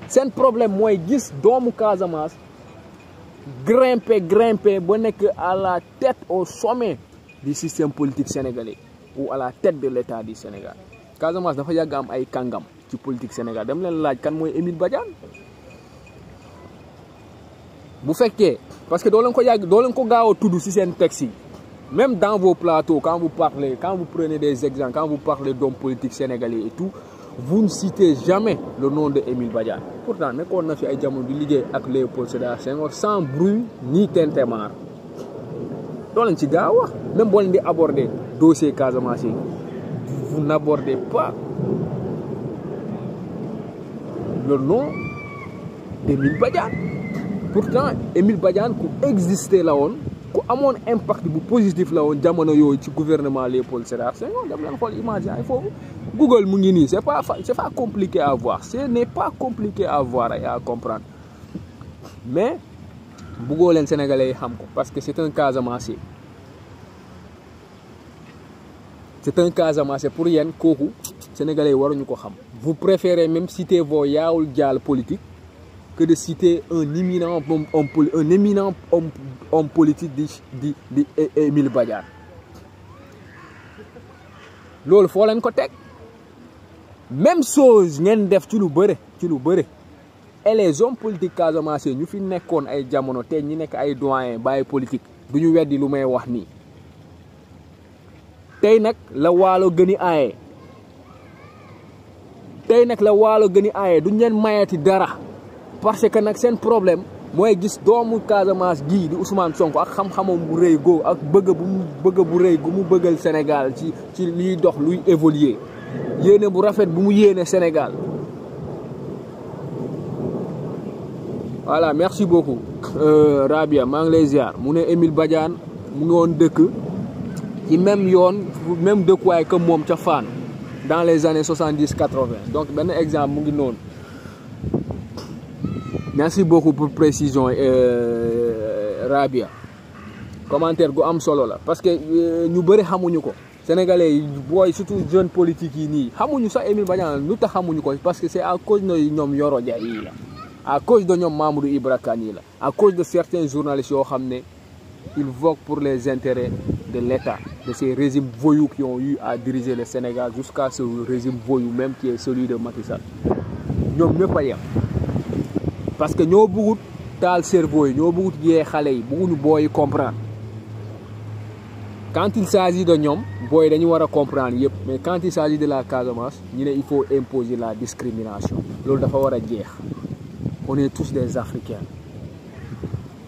seen problème mooy gis doomu Casamance grimper ba nekk à la tête au sommet du système politique sénégalais ou à la tête de l'État du Sénégal Casamance dafa yàgg am ay kàngam ci politique Sénégal dem leen laaj kan mooy Émile Badiane bu fekkee parce que doo leen ko gaaw a tudd ci seen texte yi même dans vos plateaux quand vous prenez des exemples quand vous parlez d'hommes politiques sénégalais et tout vous ne citez jamais le nom de Émile Badiane pourtant nekkoon na fi ay jamono di liggéey ak Léopold Sédar Senghor sans bruit ni tintamarre doo leen ci gaaw wax même boo leen di aborder dossier Casamance vous n'abordez pas le nom d'Émile Badiane pourtant Émile Badiane ku existé la woon ku amoon impact bu positif la woon jamono yooyu ci gouvernement Léopold Sédar Senghor dem leen xool image yi foofu Google mu ngi nii c'est pas compliqué à voir ce n'est pas compliqué à voir et à comprendre mais bëggoo leen Sénégalais yi xam ko parce que c'est un Casamance pour yéen kooku Sénégalais yi waruñu ko xam vous préférez même citer vos yaawul jaal politique que de citer un éminent homme politique di Émile Badiane loolu foo leen ko teg même chose ngeen def ci lu bëre et les hommes politiques Casamance ñu fi nekkoon ay jamono te ñi nekk ay doyen bàyyi politique du ñu weddi lu may wax nii tey nag la waalo gën a aaye duñ leen mayati dara parce que nag seen problème mooy gis doomu Casamance gii di Ousmane Sonko ak xam-xamam bu rëy goo ak bëgg bu rëy gu mu bëggal Sénégal ci liy dox luy évoluer yéene bu rafet bu mu yéene Sénégal voilà merci beaucoup Rabia maa ngi lay ziar mu ne Émile Badiane mu ngi woon dëkk ci même dëkkuwaay que moom ca Fann dans les années 70-80 donc benn exemple mu ngi noonu merci beaucoup pour précision Rabia commentaire gu am solo la parce que ñu bëri xamuñu ko Sénégalais yi booy surtout jeunes politiques yi nii xamuñu sax Émile Badiane lu tax xamuñu ko parce que c'est à cause de ñoom Yoro Dia yi la à cause de ñoom Mamadou Ibra Kane yi la à cause de certains journalistes yoo xam ne ils voguent pour les intérêts de l'État de ces régimes voyous qui ont eu à diriger le Sénégal jusqu'à ce régime voyou même qui est celui de Macky Sall ñoom ñëpp a yem parce que ñoo bëggut taal cerveau yi ñoo bëggut yee xale yi bëgguñu booy comprendre quand il s'agit de ñoom booy dañu war a comprendre yëpp mais quand il s'agit de la Casamance ñu ne il faut imposer la discrimination loolu dafa war a jeex. On est tous des Africains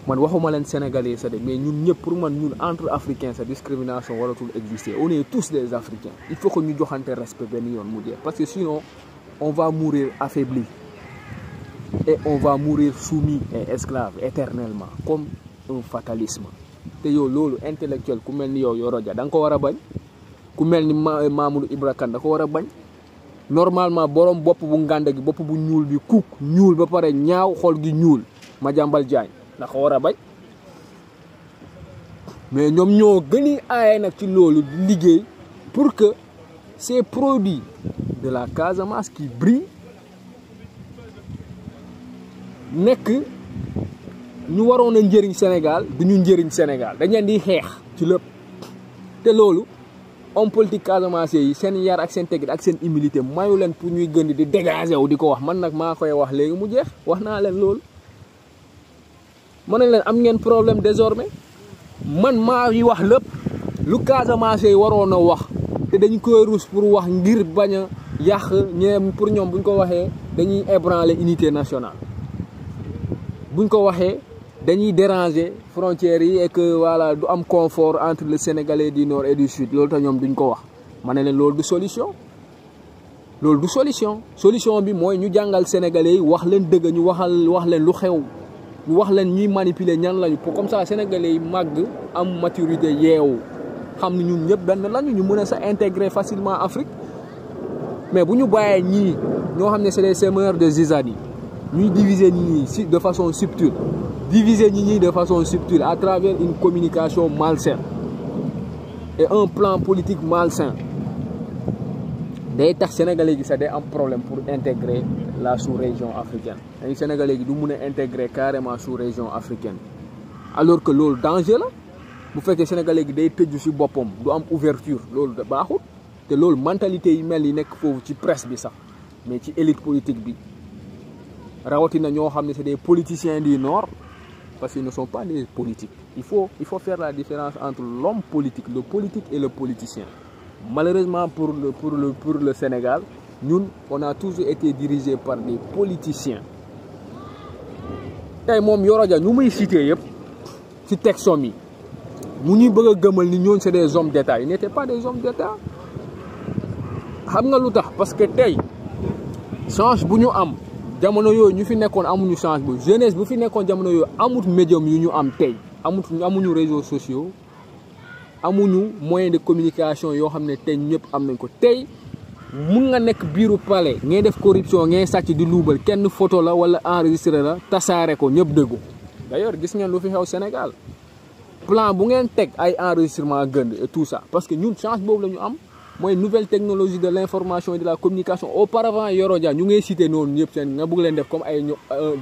man waxuma leen sénégalais sa de mais ñun ñëpp pour man ñun entre africains sa discrimination waratul exister on est tous des Africains il faut que ñu joxante respect benn yoon mu jeex parce que sinon on va mourir affaibli et on va mourir soumis et esclave éternellement comme un fatalisme te yow loolu intellectuel ku mel ni yow Yoro Dia da nga ko war a bañ ku mel ni Mamadou Ibra Kane da ko war a bañ normalement borom bopp bu ngànd gi bopp bu ñuul bi kuk ñuul ba pare ñaaw xol gi ñuul Madiambal Diagne da ko war a bañ mais ñoom ñoo gën a aaye nag ci loolu di liggéey pour que ces produits de la Casamance qui brillent nekk ñu waroon a njëriñ Sénégal du ñu njëriñ Sénégal dañ leen di xeex ci lépp te loolu homme politique Casamance yi seen yar ak seen teggin ak seen humilité mayu leen pour ñuy gën di dégager wu di ko wax man nag maa koy wax léegi mu jeex wax naa leen loolu ma ne leen am ngeen problème désormais man maa yi wax lépp lu Casamance yi waroon a wax te dañu koy ruus pour wax ngir bañ a yàq ñeem pour ñoom buñ ko waxee dañuy ébranler unité nationale buñ ko waxee dañuy déranger frontières yi et que voilà du am confort entre le Sénégalais du nord et du sud loolu tax ñoom duñ ko wax ma ne leen loolu du solution loolu du solution bi mooy ñu jàngal Sénégalais yi wax leen dëgg ñu wax leen lu xew ñu wax leen ñuy manipuler ñan lañu pour comme ça Sénégalais yi màgg am maturité yeewu xam ne ñun ñëpp benn lañu ñu mën a sa intégrer facilement Afrique mais bu ñu bàyyee ñii ñoo xam ne c'est des semeurs de zizanie ñuy diviser nit ñi de façon subtile de façon subtile à travers une communication malsaine et un plan politique malsain day tax Sénégalais gi sax day am problème pour intégrer la sous-région africaine ay Sénégalais gi du mun a intégrer carrément sous-région africaine alors que loolu danger la bu fekkee Sénégalais gi day tëju ci boppam du am ouverture loolu da baaxul te loolu mentalité yi mel yi nekk foofu ci presse bi sax mais ci élite politique bi rawatina ñoo xam ne c'est des politiciens du nord parce qu'ils ne sont pas des politiques il faut faire la différence entre l'homme politique le politique et le politicien malheureusement pour le Sénégal ñun on a toujours été dirigé par des politiciens tey moom Yoro Dia ñu muy cité yëpp ci textom yi mu ñuy bëgg a gëmal ni ñooñu c'est des hommes d'État ils n'étaient pas des hommes d'État xam nga lu tax parce que tey change bu ñu am jamono yooyu ñu fi nekkoon amuñu change bu jeunesse bu fi nekkoon jamono yooyu amut médium yu ñu am tey amuñu réseaux sociaux amuñu moyen de communication yoo xam ne tey ñëpp am nañ ko tey mun nga nekk biiru palais ngay def corruption ngay sàcc di luubal kenn photo la wala enregistré la tasaare ko ñëpp déggu d'ailleurs gis ngeen lu fi xew Sénégal plan bu ngeen teg ay enregistrement gën et tout ça parce que ñun change boobu la ñu am mooy nouvelle technologie de l'information et de la communication auparavant Yoro Dia ñu ngay cité noonu ñëpp seen nga bëgg leen def comme ay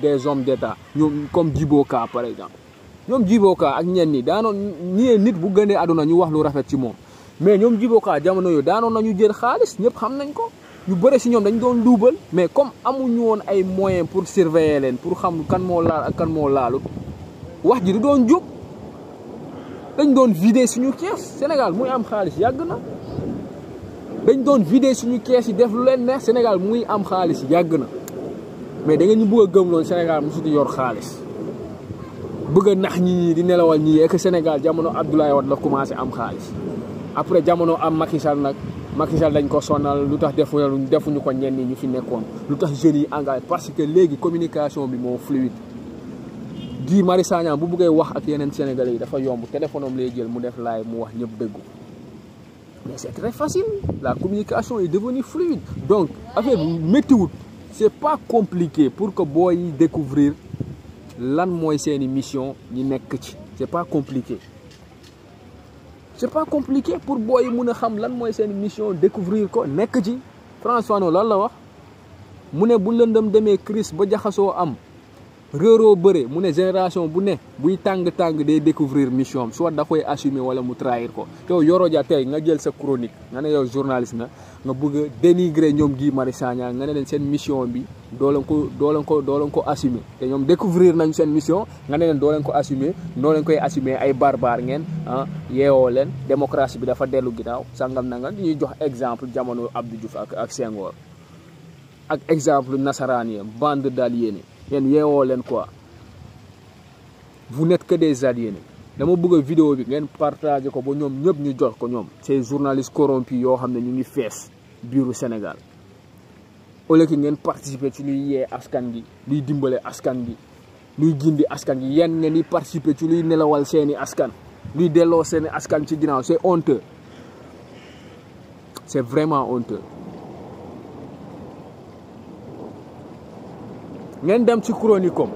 des hommes d'État ñoom comme Djibo Ka par exemple ñoom Djibo Ka ak ñenn ñi daanoon ñi nit bu gënee àdduna ñu wax lu rafet ci moom mais ñoom Djibo Ka jamono yooyu daanoon nañu jël xaalis ñëpp xam nañ ko ñu bëre si ñoom dañ doon luubal mais comme amuñu woon ay moyens pour surveiller leen pour xam kan moo laal ak kan moo laalut wax ji du doon jóg dañ doon vider suñu kees Sénégal muy am xaalis yàgg na dañ doon vider suñu kees yi def lu leen neex Sénégal muy am xaalis yàgg na mais da nga ñu bëgg a gëm loolu Sénégal mosutu yor xaalis bëgg a nax ñi di nelawal ñii et que Sénégal jamono Abdoulaye Wade la commencé am xaalis après jamono am Macky Sall nag Macky Sall dañ ko sonal lu tax defuñu ko ñenn ñi ñu fi nekkoon lu tax jeunes yi engagé parce que léegi communication bi moo fluide Guy Marius Sagna bu bëggee wax ak yeneen Sénégalais yi dafa yomb téléphone am lay jël mu def live mu wax ñëpp déggu mais c'est très facile la communication est devenue fluide donc affaire bu méttiwut c'est pas compliqué pour que booy yi découvrir lan mooy seeni mission ñi nekk ci c'est pas compliqué pour booy yi mun a xam lan mooy seeni mission découvrir ko nekk ci François Fanon lan la wax mu ne bu lëndëm demee crise ba jaxasoo am réeroo bëre mu ne génération bu ne buy tàng-tàng day découvrir mission am soit da koy assumer wala mu trahir ko yow Yoro Dia tey nga jël sa chronique nga ne yow journaliste nga bëgg a dénigrer ñoom Guy Marius Sagna nga ne leen seen mission bi doo leen ko assumer te ñoom découvrir nañ seen mission nga ne leen doo leen ko assumer noo leen koy assumer ay barbare ngeen yeewoo leen démocratie bi dafa dellu ginnaaw sangam na nga ñuy jox exemple jamono Abdou Diouf ak Senghor ak exemple nasaraan yi bande d'aliénés yéen yeewoo leen quoi vous n'êtes que des aliénés dama bëgg vidéo bi ngeen partager ko ba ñoom ñëpp ñu jox ko ñoom ces journalistes corrompus yoo xam ne ñu ngi fees biiru Sénégal au lieu que ngeen participer ci luy yee askan gi luy dimbale askan gi luy gindi askan gi yéen ngeen di participer ci luy nelawal seeni askan luy delloo seeni askan ci ginnaaw c'est honteux c'est vraiment honteux. ngeen dem ci chronique comme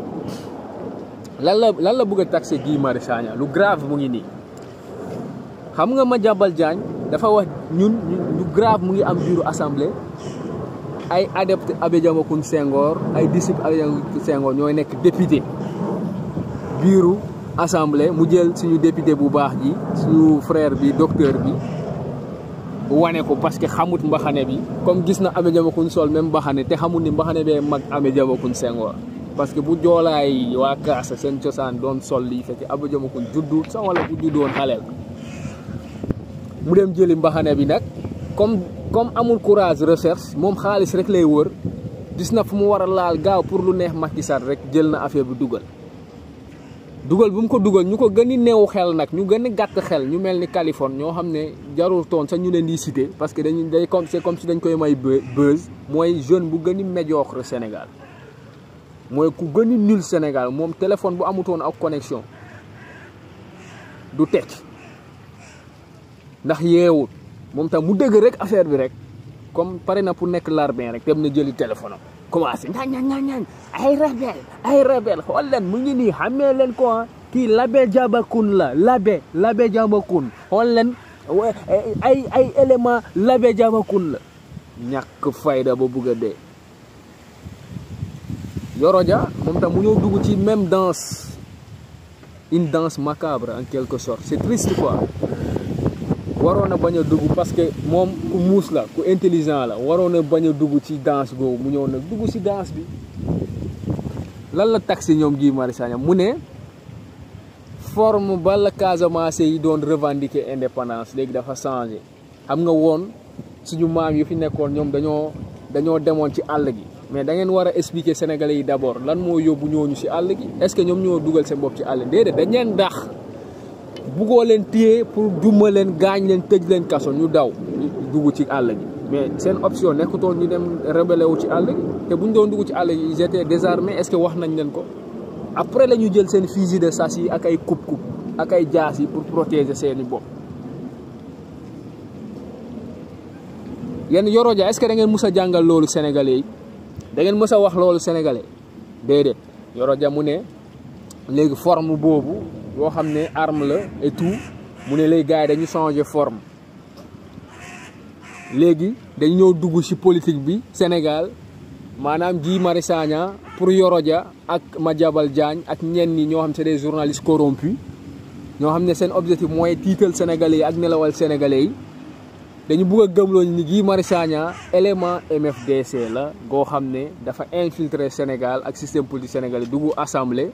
lan la bëgg a taxé Guy Marius Sagna lu grave mu ngi nii xam nga Madiambal Diagne dafa wax ñun lu grave mu ngi am biiru assemblée ay adepte Abbé Diamacoune Senghor ay disciple Abbé Diamacoune Senghor ñooy nekk député biiru assemblée mu jël suñu député bu baax ji suñu frère bi docteur bi wane ko parce que xamut mbaxane bi comme gis na Abbé Diamacoune sol même mbaxane te xamul ni mbaxane bee mag Abbé Diamacoune Senghor parce que bu joolaay waa Kaasa seen cosaan doon sol lii fekk Abbé Diamacoune juddu sax wala bu juddoon xaleel mu dem jëli mbaxane bi nag comme amul courage recherche moom xaalis rek lay wër gis na fu mu war a laal gaaw pour lu neex Macky Sall rek jël na affaire bi dugal bu mu ko dugal ñu ko gën a néew xel nag ñu gën a gàtt xel ñu mel ni Californie ñoo xam ne jarul toon sax ñu leen di cité parce que c'est comme si dañ koy may buzz mooy jeune bu gën a médiocre Sénégal mooy ku gën a nul Sénégal moom téléphone bu amutoon ak connexion du tekki ndax yeewut moom tam mu dëgg rek affaire bi rek comme pare na pour nekk larbin rek dem na jëli téléphone am commencé ñaan ay rebelle xool leen mu ngi nii xamee leen ko kii Labé Diamacoune la Labé Diamacoune xool leen ay élément Labé Diamacoune la ñàkk fayda ba bugg a dee. Yoro Dia moom tam mu ñëw dugg ci même danse une danse macabre en quelque sorte c'est triste quoi. waroon a bañ a dugg parce que moom ku muus la ku intelligent la waroon a bañ a dugg ci danse boobu mu ñëw nag dugg ci danse bi lan la taxi ñoom Guy Marius Sagna mu ne forme ba la Casamance yi doon revendiquer indépendance léegi dafa changé xam nga woon suñu maam yi fi nekkoon ñoom dañoo demoon ci àll gi mais da ngeen war a expliquer Sénégalais yi d'abord lan moo yóbbu ñooñu ci àll gi est-ce que ñoom ñoo dugal seen bopp ci àll déedéet dañ leen dax buggoo leen téye pour duma leen gaañ leen tëj leen kaso ñu daw dugg ci àll gi mais seen option nekkutoon ñu dem rebelle wu ci àll gi te bu ñu doon dugg ci àll gi ils étaient désarmés est-ce que wax nañ leen ko après la ñu jël seen fusil de chasse yi ak ay coupe-coupe ak ay jaas yi pour protéger seeni bopp. yéen Yoro Dia est-ce que da ngeen mës a jàngal loolu sénégalais yi da ngeen mës a wax loolu sénégalais déedéet Yoro Dia mu ne léegi forme boobu. yoo xam ne arme la et tout mu ne les gars yi dañu changer forme léegi dañu ñëw dugg ci politique bi Sénégal maanaam Guy Marius Sagna pour Yoro Dia ak Madiambal Diagne ak ñenn ñi ñoo xam c'est des journalistes corrompus ñoo xam ne seen objectif mooy tiital sénégalais yi ak nelawal sénégalais yi dañu bëgg a gëmloo ni Guy Marius Sagna élément MFDC la goo xam ne dafa infiltrer Sénégal ak système politique sénégalais dugg assemblée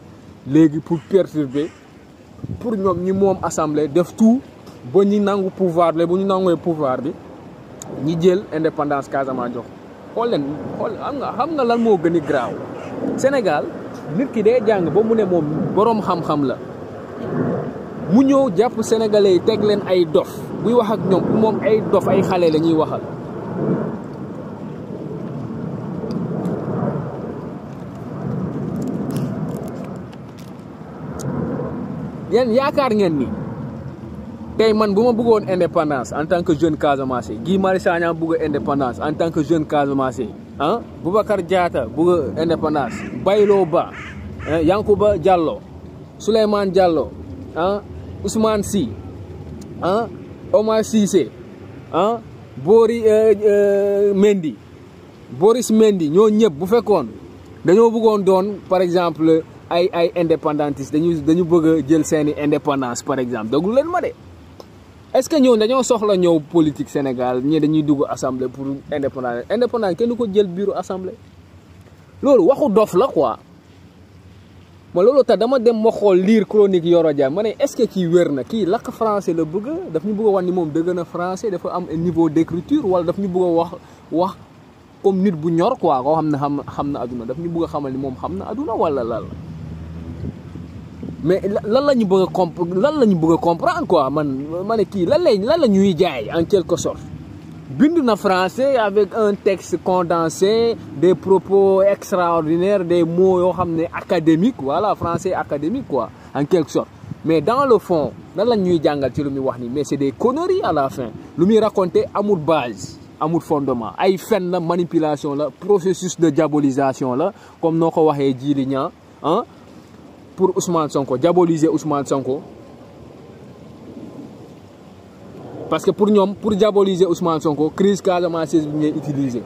léegi pour perturber pour ñoom ñi moom assemblée def tout ba ñi nangu pouvoir bi bu ñu nanguwee pouvoir bi ñi jël indépendance Casamance jox xool xam nga lan moo gën a graaw Sénégal nit ki day jàng ba mu ne moom boroom xam-xam la mu ñëw jàpp sénégalais yi teg leen ay dof buy wax ak ñoom pour moom ay dof ay xale la ñuy waxal yéen yaakaar ngeen ni tey man bu ma bëggoon indépendance en tant que jeune Casamance Guy Marius Sagna bëgg indépendance en tant que jeune Casamance Boubacar Diatta bëgg indépendance Baylo Ba Yankuba Diallo Souleymane Diallo Ousmane Sy Omar Cissé Boris Mendy ñoo ñëpp bu fekkoon dañoo bëggoon doon par exemple ay indépendantistes dañu bëgg a jël seeni indépendance par exemple déglu leen ma de est-ce que ñëw dañoo soxla ñëw politique Sénégal ñii dañuy dugg assemblée pour indépendance kenn du ko jël bureau assemblée loolu waxu dof la quoi ma loolu tax dama dem ma xool lire chronique Yoro Dia ma ne est-ce que kii wér na kii lakk français la bëgg daf ñu bëgg a wax ni moom dëgg na français dafa am niveau d'écriture wala daf ñu bëgg a wax comme nit bu ñor quoi koo xam ne xam na aduna daf ñu bëgg a xamal ni moom xam na aduna wala lan la mais lan la ñu bëgg a comprendre quoi ma ne kii lan la ñuy jaay en quelque sorte bind na français avec un texte condensé des propos extraordinaires des mots yoo xam ne académique voilà français académique quoi en quelque sorte mais dans le fond lan la ñuy jàngal ci lu muy wax ni mais c'est des conneries à la fin lu muy raconter amul base amul fondement ay fen la manipulation la processus de diabolisation la comme noo ko waxee Djily Niang pour Ousmane Sonko diaboliser Ousmane Sonko parce que pour ñoom pour diaboliser Ousmane Sonko crise Casamance bi ngay utiliser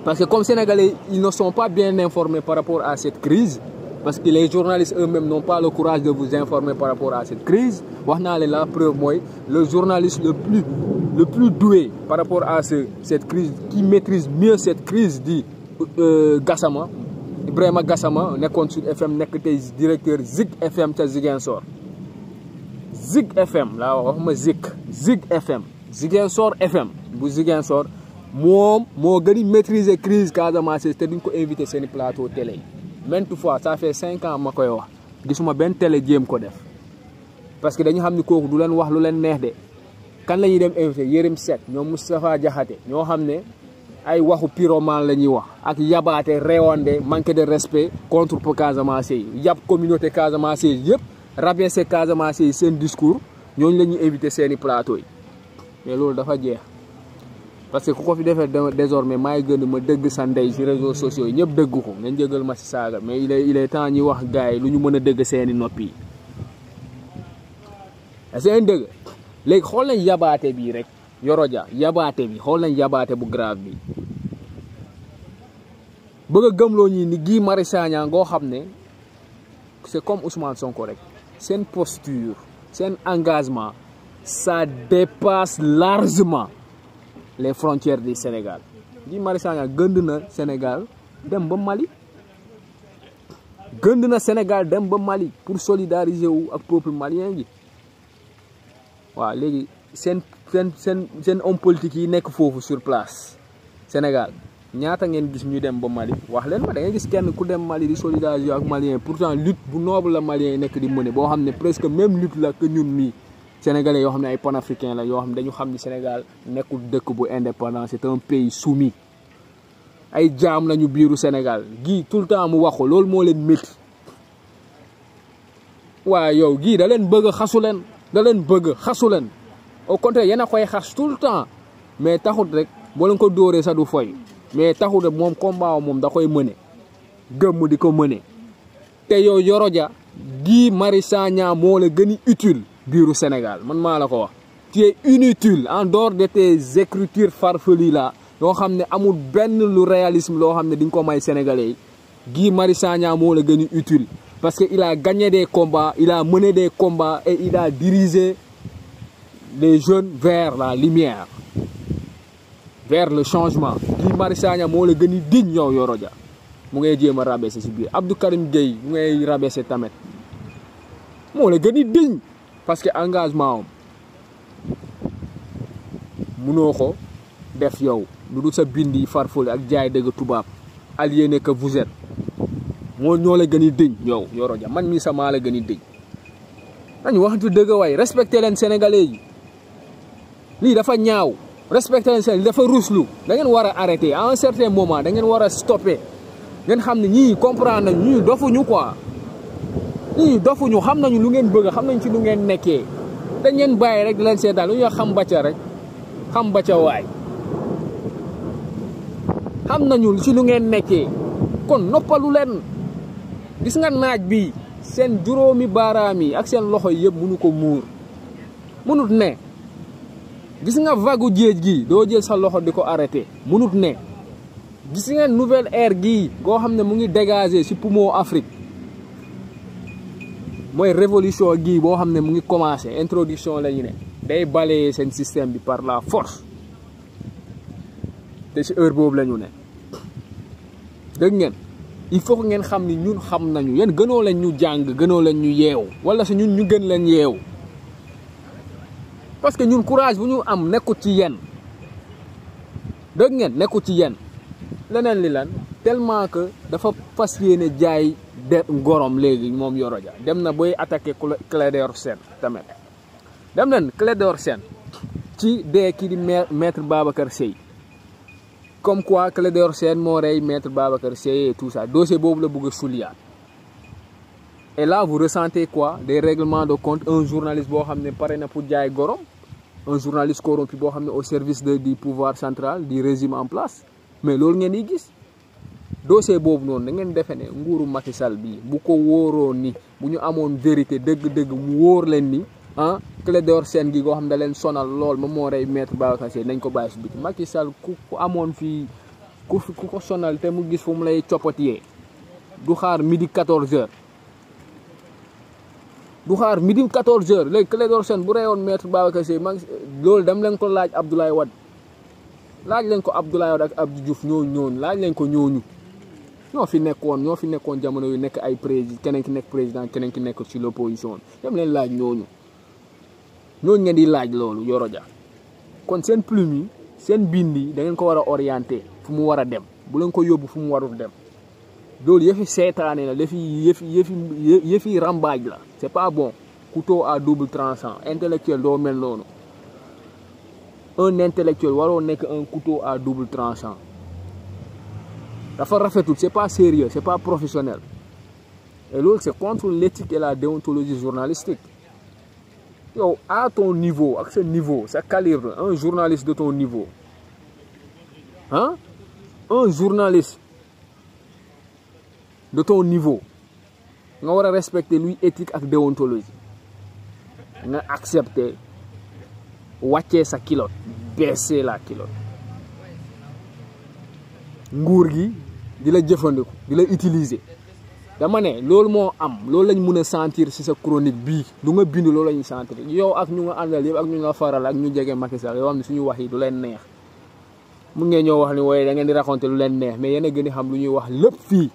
parce que comme Sénégalais ils ne sont pas bien informés par rapport à cette crise parce que les journalistes eux-mêmes n'ont pas le courage de vous informer par rapport à cette crise wax naa leen la preuve mooy le journaliste le plus doué par rapport à cette crise qui maîtrise mieux cette crise di Gassama Ibrahima Gassama nekkoon Sud FM nekk tey directeur Zik FM ca Ziguinchor Zig FM laa waxuma Zig FM Ziguinchor FM bu Ziguinchor moom moo gën a maîtriser crise Casamance te duñ ko invité seeni plateau télé maintes fois ça fait 5 ans ma koy wax gisuma benn télé jéem ko def parce que dañu xam ni kooku du leen wax lu leen neex de kan la ñuy dem invité Yérim Seck ñoom Moustapha Diakhaté ñoo xam ne ay waxu pyromane la ñuy wax ak yabaate réewande manque de respect contre Casamance yi yab communauté Casamance yi yëpp rabaisser Casamance yi seen discours ñooñu la ñuy invité seeni plateau yi mais loolu dafa jeex parce que ku ko fi defee désormais maay gën ma dëgg sa ndey ci réseaux sociaux yi ñëpp dëgg ko ngeen jégal ma ci saaga mais il est temps ñuy wax gars yi lu ñu mën a dëgg seeni noppi yi seen dëgg léegi xool nañ yabaate bii rek Yoro Dia yabaate bi xool nañ yabaate bu grave bi bëgg a gëmloo ñi ni Guy Marius Sagna ngoo xam ne c'est comme Ousmane Sonko rek seen posture seen engagement ça dépasse largement les frontières du Sénégal Guy Marius Sagna gënd na Sénégal dem ba Mali pour solidariser wu ak peuple malien gi waaw léegi seen homme politique yi nekk foofu sur place Sénégal ñaata ngeen gis ñu dem ba Mali wax leen ma da ngay gis kenn ku dem Mali di solidariser ak malien pourtant lutte bu noble la malien yi nekk di mëne boo xam ne presque même lutte la que ñun nii sénégalais yoo xam ne ay panafricains la yoo xam ne dañu xam ni Sénégal nekkul dëkk bu indépendant c'est un pays soumis ay jaam lañu biiru Sénégal gii tout le temps mu wax ko loolu moo leen métti waaye yow gii da leen bëgg xasu leen au contraire yéen a koy xas tout le temps mais taxut rek boo leen ko dóoree sax du foy mais taxut rek moom combat moom da koy mëne gëmm di ko mëne te yow Yoro Dia Guy Marius Sagna moo la gën a utile biiru Sénégal man maa la ko wax tu es inutile en dehors de tes écritures farfelues là yoo xam ne amul benn lu réalisme loo xam ne di nga ko may sénégalais yi Guy Marius Sagna moo la gën a utile parce que il a gagné des combats il a mené des combats et il a dirigé les jeunes vers la lumière vers le changement Guy Marius Sagna moo la gën a diñ yow Yoro Dia mu ngay jéem a rabaisser si biir Abdou Karim Gueye mu ngay rabaisser tamit moo la gën a diñ parce que engagement am munoo ko def yow lu dul sa bind yi farfole ak jaay dëgg tubaab aliéné que vous êtes ñoo la gën a diñ yow Yoro Dia man mii sama la gën a diñ dañu waxantu dëgg waay respecté leen sénégalais yi lii dafa ñaaw respecté leen sénégalais dafa ruslu da ngeen war a arrêter à un certain moment da ngeen war a stopper ngeen xam ne ñii comprendre nañ ñii dofuñu quoi ñii dofuñu xam nañu lu ngeen bëgg xam nañ ci lu ngeen nekkee dañ leen bàyyi rek di leen seetaan lu ñu xam bacca rek xam bacca waay xam nañu ci lu ngeen nekkee kon noppalu leen gis nga naaj bi seen juróomi baaraam yi ak seen loxo yi yëpp mënu ko muur mënut ne gis nga vague géej gi doo jël sa loxo di ko arrêté mënut ne gis nga nouvelle ère gii goo xam ne mu ngi dégager ci poumon Afrique mooy révolution gii boo xam ne mu ngi commencé introduction la ñu ne day balayer seen système bi par la force te ci heure boobu la ñu ne dégg ngeen il faut que ngeen xam ni ñun xam nañu yéen gënoo leen ñu jàng gënoo leen ñu yeewu wala si ñun ñu gën leen yeewu parce que ñun courage bu ñu am nekkut ci yéen dégg ngeen nekkut ci yéen leneen li lan tellement que dafa fas yéene jaay de ngorom léegi moom Yoro Dia dem na booy attaqué Clédor Sène tamit dem nañ Clédor Sène ci dee kii di maître Babacar Seye comme quoi Clédor Sène moo rey maître Babacar Seye et tout ça dossier boobu la bëgg a soulier et là vous ressentez quoi des règlements de compte un journaliste boo xam ne pare na pour jaay gorom un journaliste corrompu boo xam ne au service du pouvoir central du régime en place mais loolu ngeen di gis dossier boobu noonu da ngeen defe ne nguuru Macky Sall bii bu ko wóoroon ni bu ñu amoon vérité dëgg-dëgg mu wóor leen ni ah Clédor Sène gi goo xam ne da leen sonal lool moom moo rey maître Babacar Seye nañ ko bàyyi si biti Macky Sall ku amoon fii ku ko sonal te mu gis fu mu lay coppatiyee du xaar midi 14h du xaar midi 14h léegi Clédor Sène bu reyoon maître Babacar Seye loolu dam leen ko laaj Abdoulaye Wade laaj leen ko Abdoulaye Wade ak Abdou Diouf ñooñu laaj leen ko ñooñu ñoo fi nekkoon jamono yu nekk ay président keneen ki nekk président keneen ki nekk ci l'opposition dem leen laaj ñooñu ngeen di laaj loolu Yoro Dia kon seen plume yi seen bind yi da ngeen ko war a orienté fu mu war a dem bu leen ko yóbbu fu mu warul dem loolu yëfi seetaane la yëfi rambaaj la c'est pas bon couteau à double tranchant intellectuel doo mel noonu un intellectuel waroo nekk un couteau à double tranchant dafa rafetul c'est pas sérieux c'est pas professionnel et loolu c'est contre l'éthique et la déontologie journalistique yow à ton niveau ak sa niveau sa calibre un journaliste de ton niveau hein un journaliste de ton niveau nga war a respecter luy éthique ak déontologie nga accepter wàccee sa culotte baisser la culotte nguur gi di la jëfandiku di la utiliser dama ne loolu moo am loolu lañ mën a sentir ci sa chronique bii lu nga bind loolu lañuy sentir yow ak ñu nga àndal yëpp ak ñu nga faral ak ñu jege Macky Sall yoo xam ne suñu wax yi du leen neex mun ngeen ñoo wax ni wooye da ngeen di raconter lu leen neex mais yéen a gën a xam lu ñuy wax lépp fii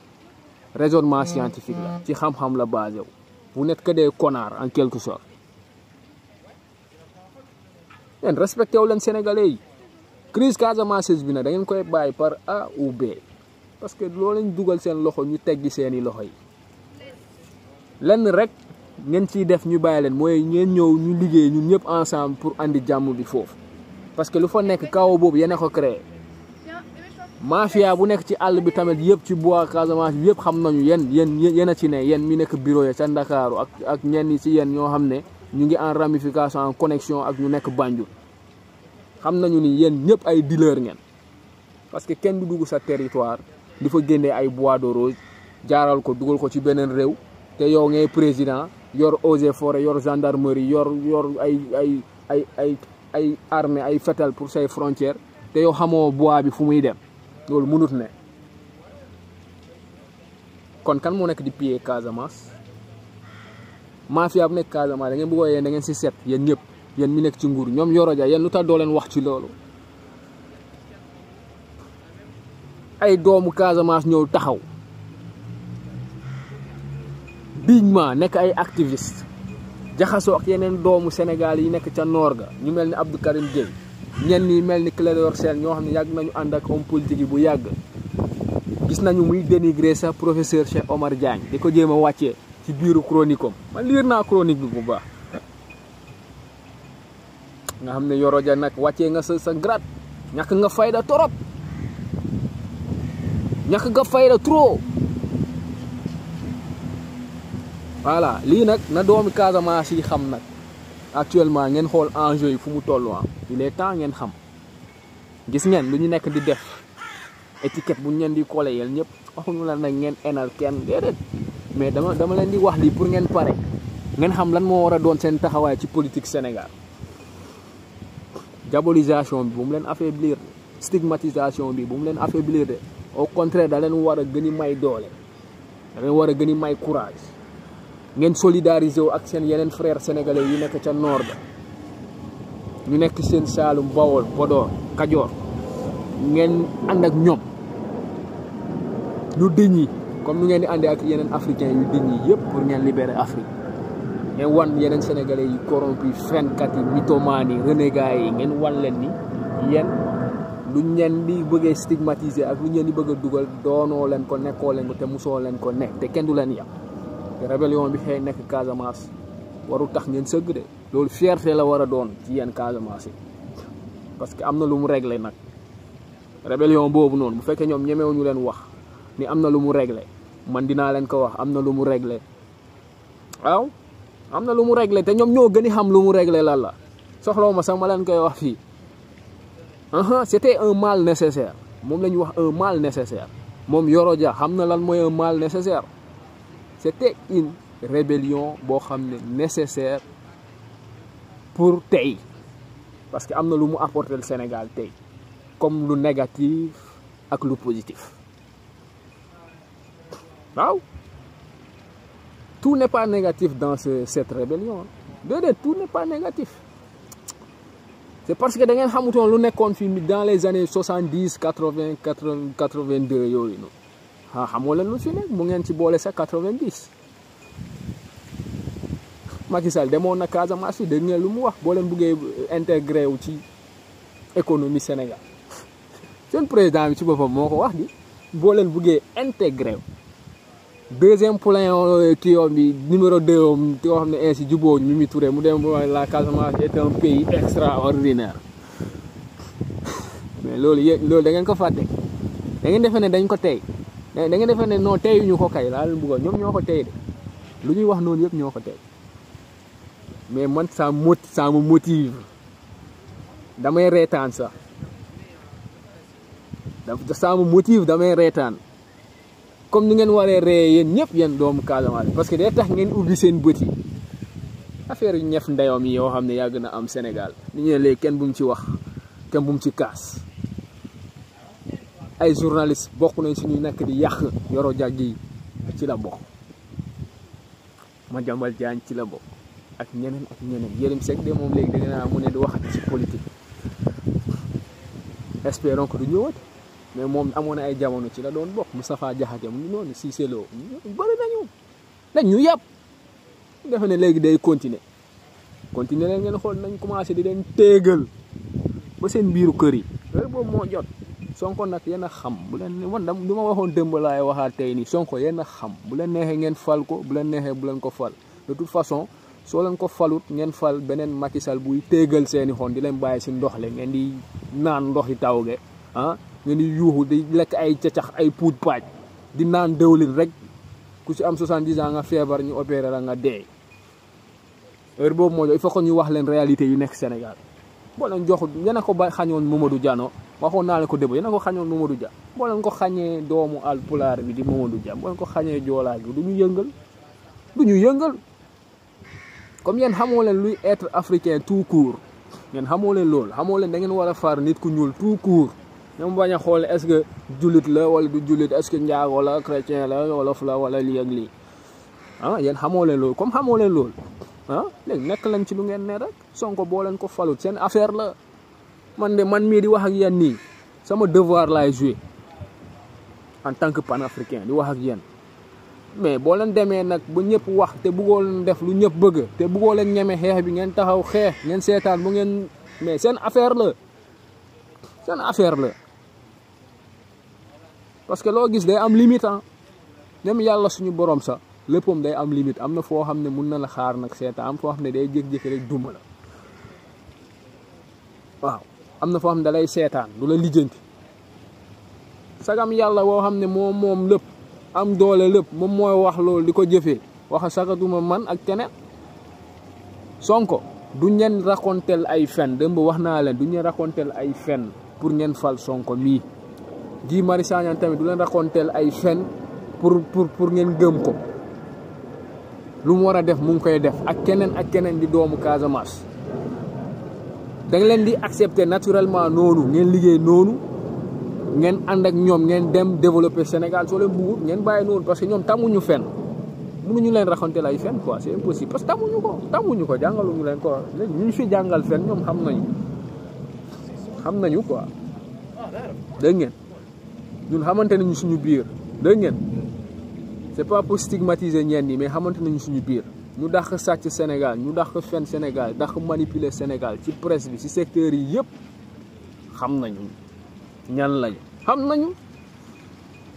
raisonnement scientifique la ci xam-xam la basé wu vous n'êtes que des connards en quelque sorte yéen respecté wu leen sénégalais yi crise Casamance bi nag da ngeen koy bàyyi par A ou B parce que loolu lañ dugal seen loxo ñu teggi seeni loxo yi lenn rek ngeen ciy def ñu bàyyi leen mooy ngeen ñëw ñu liggéey ñun ñëpp ensemble pour andi jàmm bi foofu parce que lu fa nekk kaw boobu yéen a ko créé mafia bu nekk ci àll bi tamit yëpp ci bois Casamance bi yëpp xam nañu yéen a ci ne yéen mi nekk bureau ya ca Ndakaaru ak ñenn ci yéen ñoo xam ne ñu ngi en ramification en connexion ak ñu nekk Banjul xam nañu ni yéen ñëpp ay dealer ngeen parce que kenn du dugg sa territoire di fa génnee ay bois de rose jaaral ko dugal ko ci beneen réew te yow ngay président yor eaux et forêt yor gendarmerie yor ay armée ay fetal pour say frontières te yow xamoo bois bi fu muy dem loolu mënut ne kon kan moo nekk di piller Casamance mafia bu nekk Casamance da ngeen bëggoo yéen da ngeen si set yéen ñëpp yéen mi nekk ci nguur ñoom Yoro Dia yéen lu tax doo leen wax ci loolu ay doomu Casamance ñëw taxaw dignement nekk ay activiste jaxasoo ak yeneen doomu Sénégal yi nekk ca noor ga ñu mel ni Abdou Karim Gueye ñenn ñi mel ni Clédor Sène ñoo xam ne yàgg nañu ànd ak homme politique yi bu yàgg gis nañu muy dénigrer sa professeur Cheikh Omar Diagne di ko jéem a wàccee ci biiru chronique am man liir naa chronique bi bu baax nga xam ne Yoro Dia nag wàccee nga sa grade ñàkk nga fayda torop ñàkk nga fayda trop voilà lii nag na doomi Casamance yi xam nag actuellement ngeen xool enjeu yi fu mu toll il est temps ngeen xam gis ngeen lu ñu nekk di def étiquette bu ñu leen di collé yéen ñëpp waxuñu la nag ngeen enal kenn déedéet mais dama leen di wax lii pour ngeen pare ngeen xam lan moo war a doon seen taxawaay ci politique Sénégal diabolisation bi bu mu leen affaiblir stigmatisation bi bu mu leen affaiblir de au contraire da leen war a gën a may doole da leen war a gën a may courage ngeen solidariser wu ak seen yeneen frères sénégalais yu nekk ca nord ba ñu nekk seen Saalum Bawol Podor Kajoor ngeen ànd ak ñoom ñu dëñ yi comme nu ngeen di àndee ak yeneen africains yu dëñ yi yëpp pour ngeen libérer Afrique ngeen wan yeneen sénégalais yi corrompu fenkat yi mythomane yi renégats yi ngeen wan leen ni yéen lu ñeen di bëggee stigmatiser ak lu ñeen di bëgg a dugal doonoo leen ko nekkoo leen ko te musoo leen ko nekk te kenn du leen yàq te rébellion bi xëy nekk Casamance waru tax ngeen sëgg de loolu fierté la war a doon ci yéen Casamance yi parce que am na lu mu réglé nag rébellion boobu noonu bu fekkee ñoom ñemewuñu leen wax ni am na lu mu réglé man dinaa leen ko wax am na lu mu réglé waaw am na lu mu réglé te ñoom ñoo gën a xam lu mu réglé lan la soxlaw ma sax ma leen koy wax fii c'était un mal nécessaire moom la ñu wax un mal nécessaire moom Yoro Dia xam na lan mooy un mal nécessaire c'était une rébellion boo xam ne nécessaire pour tey parce que am na lu mu apporter le Sénégal tey comme lu négatif ak lu positif waaw tout n'est pas négatif dans cette rébellion déedéet tout n'est pas négatif c'est parce que da ngeen xamutoon lu nekkoon fii dans les années 70 80 82 yooyu noonu xamoo leen lu fi nekk mu ngeen ci boole sax 90 Macky Sall demoon na Casamance fi dégg ngeen lu mu wax boo leen buggee intégré wu ci économie Sénégal seen président bi ci boppam moo ko wax di boo leen buggee intégré wu deuxième point kii yoon bi numéro 2 yoo xam ne ainsi jubóo Mimi Touré mu dem la Casamance est un pays extraordinaire mais loolu da ngeen ko fàtte da ngeen defee ne dañ ko tey da ngeen defee ne non teyuñu ko kay laa leen bëggoon ñoom ñoo ko tey de lu ñuy wax noonu yëpp ñoo ko tey mais man ça me motive damay reetaan sax ça me motive damay reetaan comme ni ngeen waree ree yéen ñëpp yéen doomu Casamance parce que day tax ngeen ubbi seen bët yi affaire yu ñef ndeyom yi yoo xam ne yàgg na am Sénégal ni ñu ne léegi kenn bu mu ci wax kenn bu mu ci kaas ay journaliste bokk nañ suñuy nekk di yàq Yoro Dia gi ci la bokk Madiambal Diagne ci la bokk ak ñeneen Yérim Seck de moom léegi da nga naa mu ne di waxati ci politique espérons que du ñëwaat mais moom amoon na ay jamono ci la doon bokk Moustapha Diakhaté mu ngi noonu Cissé Lo bëri nañu dañ ñu yàpp defe ne léegi day continuer leen ngeen xool nañ commencé di leen téegal ba seen biiru kër yi loolu boobu moo jot Sonko nag yéen a xam bu leen man du ma waxoon démb laay waxaat tey nii Sonko yéen a xam bu leen neexee ngeen fal ko bu leen neexee bu leen ko fal de toute façon soo leen ko falut ngeen fal beneen Macky Sall buy téegal seeni xon di leen bàyyi si ndox le ngeen di naan ndox yi taw ge ngeen di yuuxu di lekk ay cacax ay puut paaj di naan dëwlin rek ku ci am 70 ans nga feebar ñu opéré la nga dee heure boobu moo il faut que ñu wax leen réalité yu nekk Sénégal boo leen jox yéen a ko ba xañoon Mamadou Diano waxoon naa leen ko démb yéen a ko xañoon Mamadou Dia boo leen ko xañee doomu Alpulaar bi di Mamadou Dia boo leen ko xañee joolaa bi du ñu yëngal comme yéen xamoo leen luy être africain tout court ngeen xamoo leen loolu xamoo leen da ngeen war a far nit ku ñuul tout court ñoom bañ a xool est-ce que jullit la wala du jullit est-ce que njaago la chrétien la wolof la wala lii ak lii yéen xamoo leen loolu comme xamoo leen loolu léegi nekk lañ ci lu ngeen ne rek Sonko boo leen ko falut seen affaire la man mii di wax ak yéen nii sama devoir laay jouer en tant que panafricain di wax ak yéen mais boo leen demee nag ba ñëpp wax te bëggoo leen def lu ñëpp bëgg te bëggoo leen ñeme xeex bi ngeen taxaw xeex ngeen seetaan bu ngeen mais seen affaire la parce que loo gis day am limite même yàlla suñu borom sax léppam day am limite am na foo xam ne mun na la xaar nag seetaan am foo xam ne day jékki-jékki rek duma la waaw am na foo xam ne da lay seetaan du la lijjanti sagam yàlla woo xam ne moom lépp am doole lépp moom mooy wax loolu di ko jëfee waxa sagatuma man ak keneen Sonko du ngeen racontel ay fen démb wax naa leen du ngeen racontel ay fen pour ngeen fal Sonko mii Guy Marius Sagna tamit du leen racontel ay fen pour ngeen gëm ko lu mu war a def mu ngi koy def ak keneen di doomu Casamance da nga leen di accepter naturellement noonu ngeen liggéey noonu ngeen ànd ak ñoom ngeen dem développer Sénégal soo leen bëggut ngeen bàyyi noonu parce que ñoom tàmmuñu fen mënuñu leen raconter lay fen quoi c'est impossible parce que tamuñu ko jàngaluñu leen ko léegi ñu fi jàngal fen ñoom xam nañu quoi dégg ngeen ñun xamante nañu suñu biir dégg ngeen c'est pas pour stigmatiser ñenn ñi mais xamante nañu suñu biir ñu dàq sàcc Sénégal ñu dàq fen Sénégal dàq manipuler Sénégal ci presse bi ci secteurs yi yëpp xam nañu ñan lañu xam nañu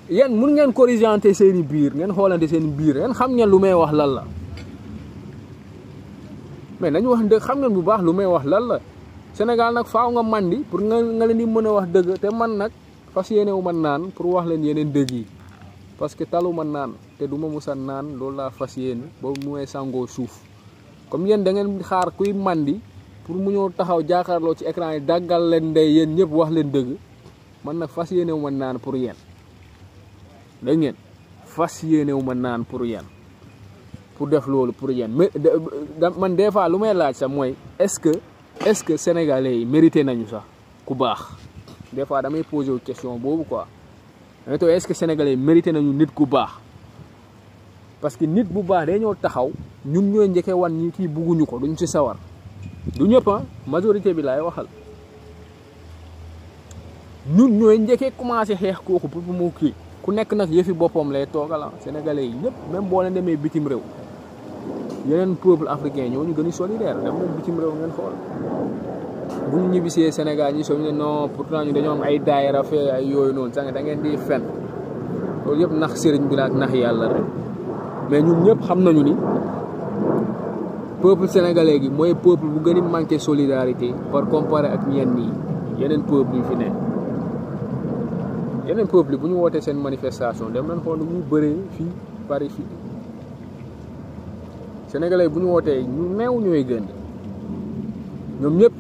yéen mun ngeen corriger seeni biir ngeen xoolante seeni biir yéen xam ngeen lu may wax lan la mais nañu wax dëgg xam ngeen bu baax lu may wax lan la Sénégal nag faaw nga mandi pour nga leen di mën a wax dëgg te man nag fas yéene wu ma naan pour wax leen yeneen dëgg yi parce que talu ma naan te du ma musa naan loolu laa fas yéene ba mu may sangoo suuf comme yéen da ngeen xaar kuy mandi pour mu ñëw taxaw jàkkaarloo ci écran yi daggal leen ndey yéen ñëpp wax leen dëgg man nag fas yéene wu ma naan pour yéen dégg ngeen fas yéene wu ma naan pour yéen pour def loolu pour yéen mais man des fois lu may laaj sax mooy est-ce que sénégalais yi mérité nañu sax ku baax des fois damay poser question boobu quoi est-ce que sénégalais yi mérité nañu nit ku baax parce que nit bu baax day ñoo taxaw ñun ñooy njëkkee wan ñi kii bugguñu ko duñ ci sawar du ñëpp majorité bi laay waxal ñun ñooy njëkkee commencé xeex kooku pour mu kii ku nekk nag yëfi boppam lay toogal sénégalais yi ñëpp même boo leen demee bitim réew yeneen peuple africain ñoo ñu gën a solidaire dem leen bitim réew ngeen xool bu ñu ñibbisee Sénégal ñi soo ñu ne non pourtant ñu dañoo am ay daayira fee ay yooyu noonu sax da ngeen di fen loolu yëpp nax sëriñ bi la ak nax yàlla rek mais ñun ñëpp xam nañu ni peuple sénégalais gi mooy peuple bu gën a manqué solidarité par comparé ak ñenn ñi yeneen peuple yi fi ne yeneen peuple yi bu ñu wootee seen manifestation dem nañ xool nu ñu bëree fii Paris fii sénégalais bu ñu wootee ñu neew ñooy gën ñoom ñëpp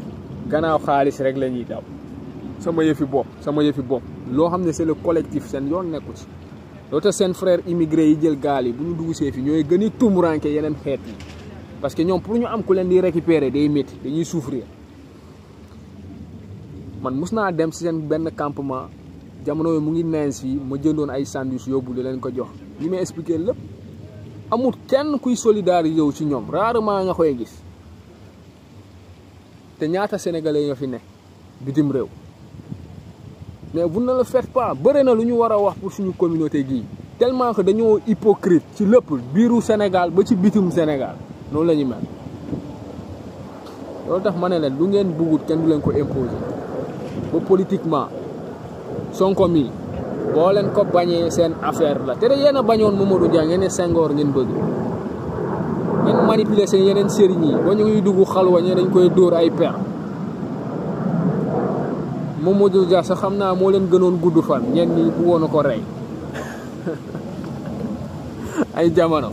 gannaaw xaalis rek la ñuy daw sama yëfi bopp loo xam ne c'est le collectif seen yoon nekku ci loo tax seen frère immigré yi jël gaal yi bu ñu dugg see fi ñooy gën a tumuranke yeneen xeet yi parce que ñoom pour ñu am ku leen di récupérer day métti dañuy souffrir man mus naa dem ci seen benn campement jamono yi mu ngi neens fii ma jëndoon ay sandwich yóbbu di leen ko jox li may expliquer lépp amul kenn kuy solidarité wu ci ñoom rarement nga koy gis te ñaata sénégalais ñoo fi ne bitim réew mais vous ne le faites pas bëri na lu ñu war a wax pour suñu communauté gii tellement que dañoo hypocrite ci lépp biiru Sénégal ba ci bitum Sénégal noonu la ñu mel loolu tax ma ne leen lu ngeen bëggut kenn du leen ko imposer ba politiquement Sonko mi boo leen ko bañee seen affaire la te de yéen a bañoon Mamadou Dia ngeen ne Senghor ngeen bëgg ngeen manipuler seen yeneen sëriñ yi ba ñu ngi dugg xalwa ñe dañ koy dóor ay per Mamadou Dia sax xam naa moo leen gënoon gudd fan ñenn ñi bu woon a ko rey ay jamono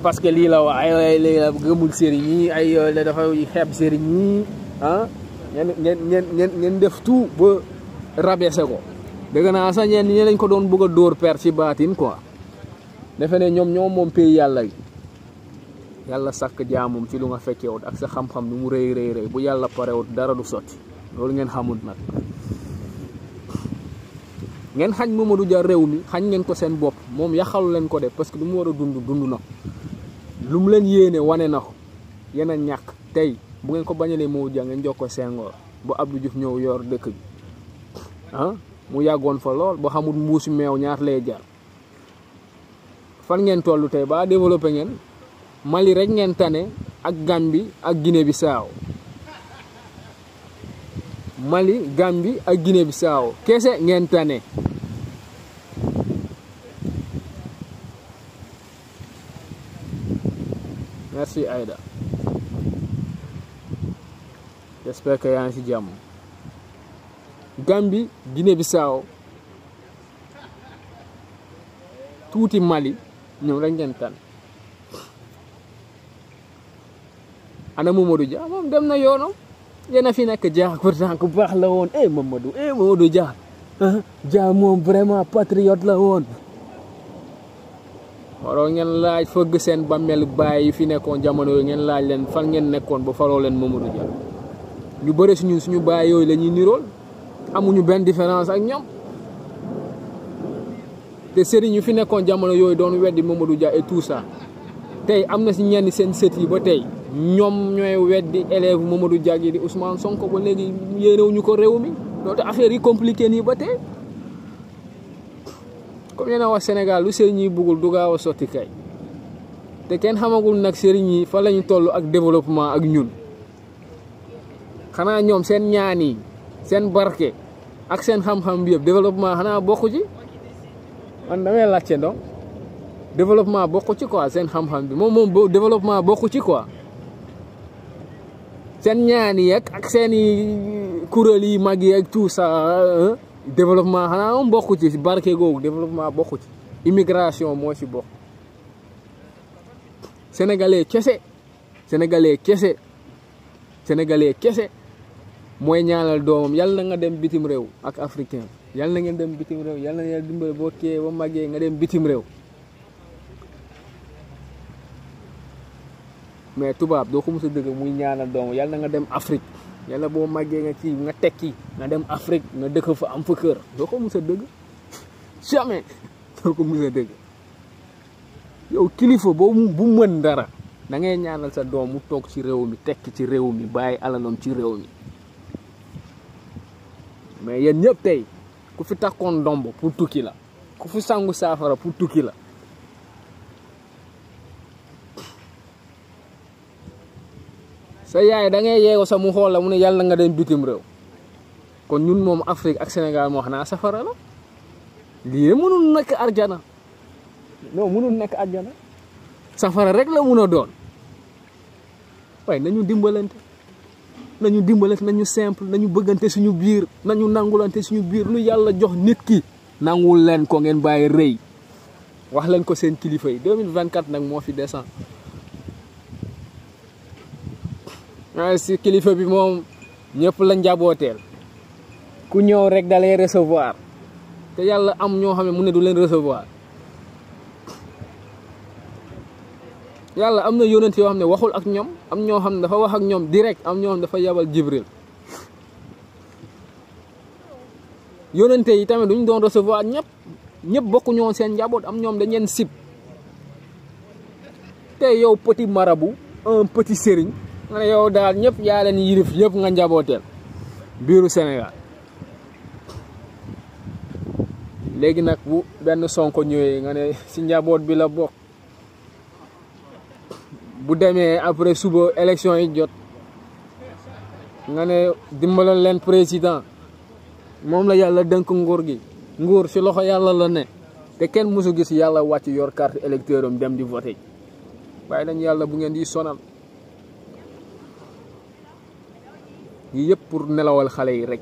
parce que lii la wax ay lii la gëmul sëriñ yi ay dafa xeeb sëriñ yi ngeen def tout ba rabaissé ko dëgg naa sax ñenn ñi lañ ko doon bëgg a dóor per ci baatin quoi defe ne ñoom moom pays yàlla yi yàlla sàkk jaamum ci lu nga fekkewut ak sa xam-xam ni mu rëy bu yàlla parewut dara du sotti loolu ngeen xamul nag ngeen xañ Mamadou Dia réew mi xañ ngeen ko seen bopp moom yaxalu leen ko de parce que lu mu war a dund na lu mu leen yéene wane na ko yéen a ñàkk tey bu ngeen ko bañalee Mamadou Dia ngeen jox ko Senghor bu Abdou Diouf ñëw yor dëkk bi mu yàggoon fa lool ba xamul mbuusi meew ñaar lay jar fan ngeen tollu tey ba développé ngeen Mali rek ngeen tane ak Gambie ak Guinée-Bissau Mali Gambie ak Guinée-Bissau kese ngeen tane merci Aïda j'espère que yaa ngi ci jàmm Gambie Guinée-Bissau tuuti Mali ñoom rek ngeen tane ana Mamadou Dia moom dem na yoonam yéen a fi nekk Dia pourtant ku baax la woon Mamadou Dia Dia moom vraiment patriote la woon waroo ngeen laaj fëgg seen bàmmeel baay yi fi nekkoon jamono yooyu ngeen laaj leen fan ngeen nekkoon ba faroo leen Mamadou Dia ñu bëri suñu baay yooyu la ñuy nirool amuñu benn différence ak ñoom te sëriñ yu fi nekkoon jamono yooyu doon weddi Mamadou Dia et tout ça tey am na si ñenn seen sët yi ba tey ñoom ñooy weddi élève Mamadou Dia yi di Ousmane Sonko ba léegi yéenewuñu ko réew mi loolu te affaire yi compliqué nii ba tey comme yéen a wax Sénégal lu sëriñ yi bëggul du gaaw a sotti kay te kenn xamagul nag sëriñ yi fa lañu toll ak développement ak ñun xanaa ñoom seen ñaan yi seen barke ak seen xam-xam bi yëpp développement xanaa bokku ci man damay laajte donc développement bokku ci quoi seen xam-xam bi moom développement bokku ci quoi seen ñaan yi ak seen i kuréel yi mag yi ak tout ça développement xanaa moom bokku ci barke googu développement bokku ci immigration moo ci bokk sénégalais kese mooy ñaanal doomam yàlla na nga dem bitim réew ak africain yàlla na ngeen dem bitim réew yàlla na yàlla dimbale boo kee ba màggee nga dem bitim réew mais tubaab doo ko mos a dëgg muy ñaanal doomam yàlla na nga dem Afrique yàlla boo màggee nga kii nga tekki nga dem Afrique nga dëkk fa am fa kër doo ko mos a dëgg jamais doo ko mos a dëgg yow kilifa boobu bu mën dara da ngay ñaanal sa doom mu toog ci réew mi tekki ci réew mi bàyyi alalam ci réew mi mais yéen ñëpp tey ku fi takkoon ndomb pour tukki la ku fi sangu saafara pour tukki la sa yaay da ngay yeewu sa mu xool la mu ne yàlla nga dem bitim réew kon ñun moom Afrique ak Sénégal moo xanaa safara la lii mënul nekk arjana non mënul nekk arjana safara rek la mun a doon waaye nañu dimbalante nañu simple nañu bëggante suñu biir nañu nangulante suñu biir lu yàlla jox nit ki nangul leen ko ngeen bàyyi rëy wax leen ko seen kilifa yi 2024 nag moo fi descend waaye si kilifa bi moom ñëpp la njabooteel ku ñëw rek da lay recevoir te yàlla am ñoo xam ne mu ne du leen recevoir yàlla am na yonent yoo xam ne waxul ak ñoom am ñoo xam ne dafa wax ak ñoom direct am ñoo xam ne dafa yabal Jibril yonente yi tamit duñ doon recevoir ñëpp bokku ñoon seen njaboot am ñoom dañ leen sib te yow petit marabout un petit sëriñ nga ne yow daal ñëpp yaa leen yirif ñëpp nga njabooteel biiru Sénégal léegi nag bu benn Sonko ñëwee nga ne si njaboot bi la bokk bu demee après suba élection yi jot nga ne dimbalal leen président moom la yàlla dënk nguur gi nguur si loxo yàlla la ne te kenn mësu gis yàlla wàcc yor carte électeur am dem di voter waaye dañ yàlla bu ngeen di sonal yi yëpp pour nelawal xale yi rek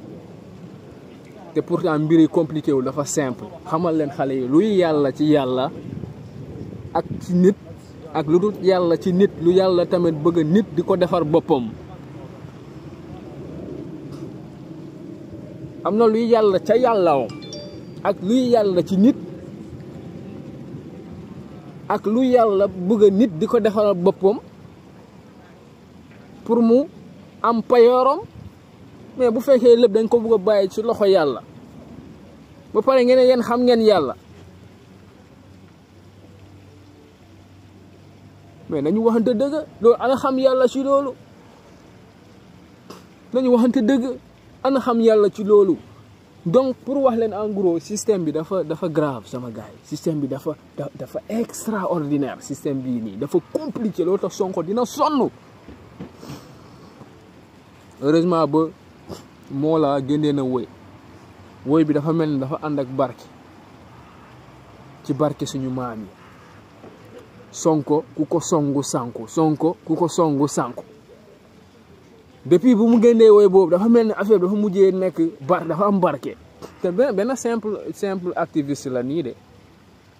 te pourtant mbir yi compliqué wu dafa simple xamal leen xale yi luy yàlla ci yàlla ak ci nit ak lu dul yàlla ci nit lu yàlla tamit bëgg nit di ko defar boppam am na luy yàlla ca yàlla ak luy yàlla ci nit ak lu yàlla bëgg nit di ko defaral boppam pour mu am payooram mais bu fekkee lépp dañ ko bëgg a bàyyi ci loxo yàlla ba pare ngeen yéen xam ngeen yàlla mais nañu waxante dëgg loolu ana xam yàlla ci loolu nañu waxante dëgg ana xam yàlla ci loolu donc pour wax leen en gros système bi dafa grave sama gars yi système bi dafa extraordinaire système bii nii dafa compliqué loolu tax Sonko dina sonn heureusement ba moo la génnee na woy bi dafa mel ni dafa ànd ak barke ci barke suñu maam yi Sonko ku ko songu sànku Sonko ku ko songu sànku depuis bu mu génnee woy boobu dafa mel ni affaire dafa mujjee nekk dafa am barke te benn simple activiste la nii de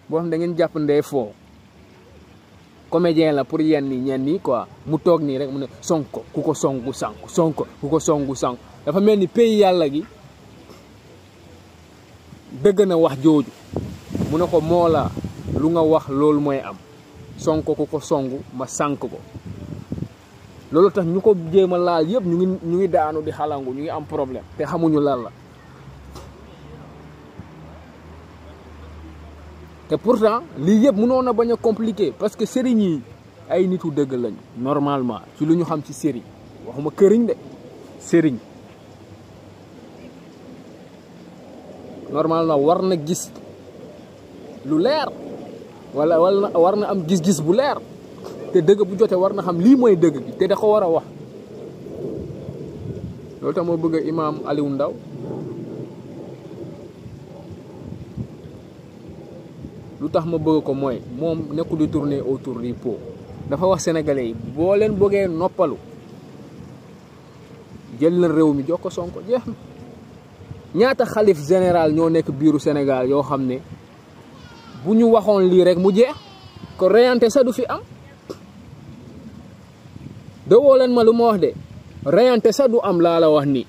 boo xam da ngeen jàpp ndey foo comédien la pour ñenn ñi quoi mu toog nii rek mu ne Sonko ku ko songu sànku Sonko ku ko songu sànku dafa mel ni pays yàlla gi dëgg na wax jooju mu ne ko moo la lu nga wax loolu mooy am Sonko ku ko songu ma sànk ko loolu tax ñu ko jéem a laal yëpp ñu ngi daanu di xalangu ñu ngi am problème te xamuñu lan la te pourtant lii yëpp mënoon na bañ a compliqué parce que sëriñ yi ay nitu dëgg lañ normalement ci lu ñu xam ci sëriñ waxuma këriñ de sëriñ normalement war na gis lu leer wala war na am gis-gis bu leer te dëgg bu jotee war na xam lii mooy dëgg bi te da ko war a wax loolu tax moo bëgg imaam Aliou Ndao lu tax ma bëgg ko mooy moom nekkul di tourner autour du pot dafa wax sénégalais yi boo leen bëggee noppalu jël na réew mi jox ko Sonko jeex na ñaata xalif général ñoo nekk biiru Sénégal yoo xam ne bu ñu waxoon lii rek mu jeex ko reyante sa du fi am dowoo leen ma lu ma wax de reyante sa du am laa la wax nii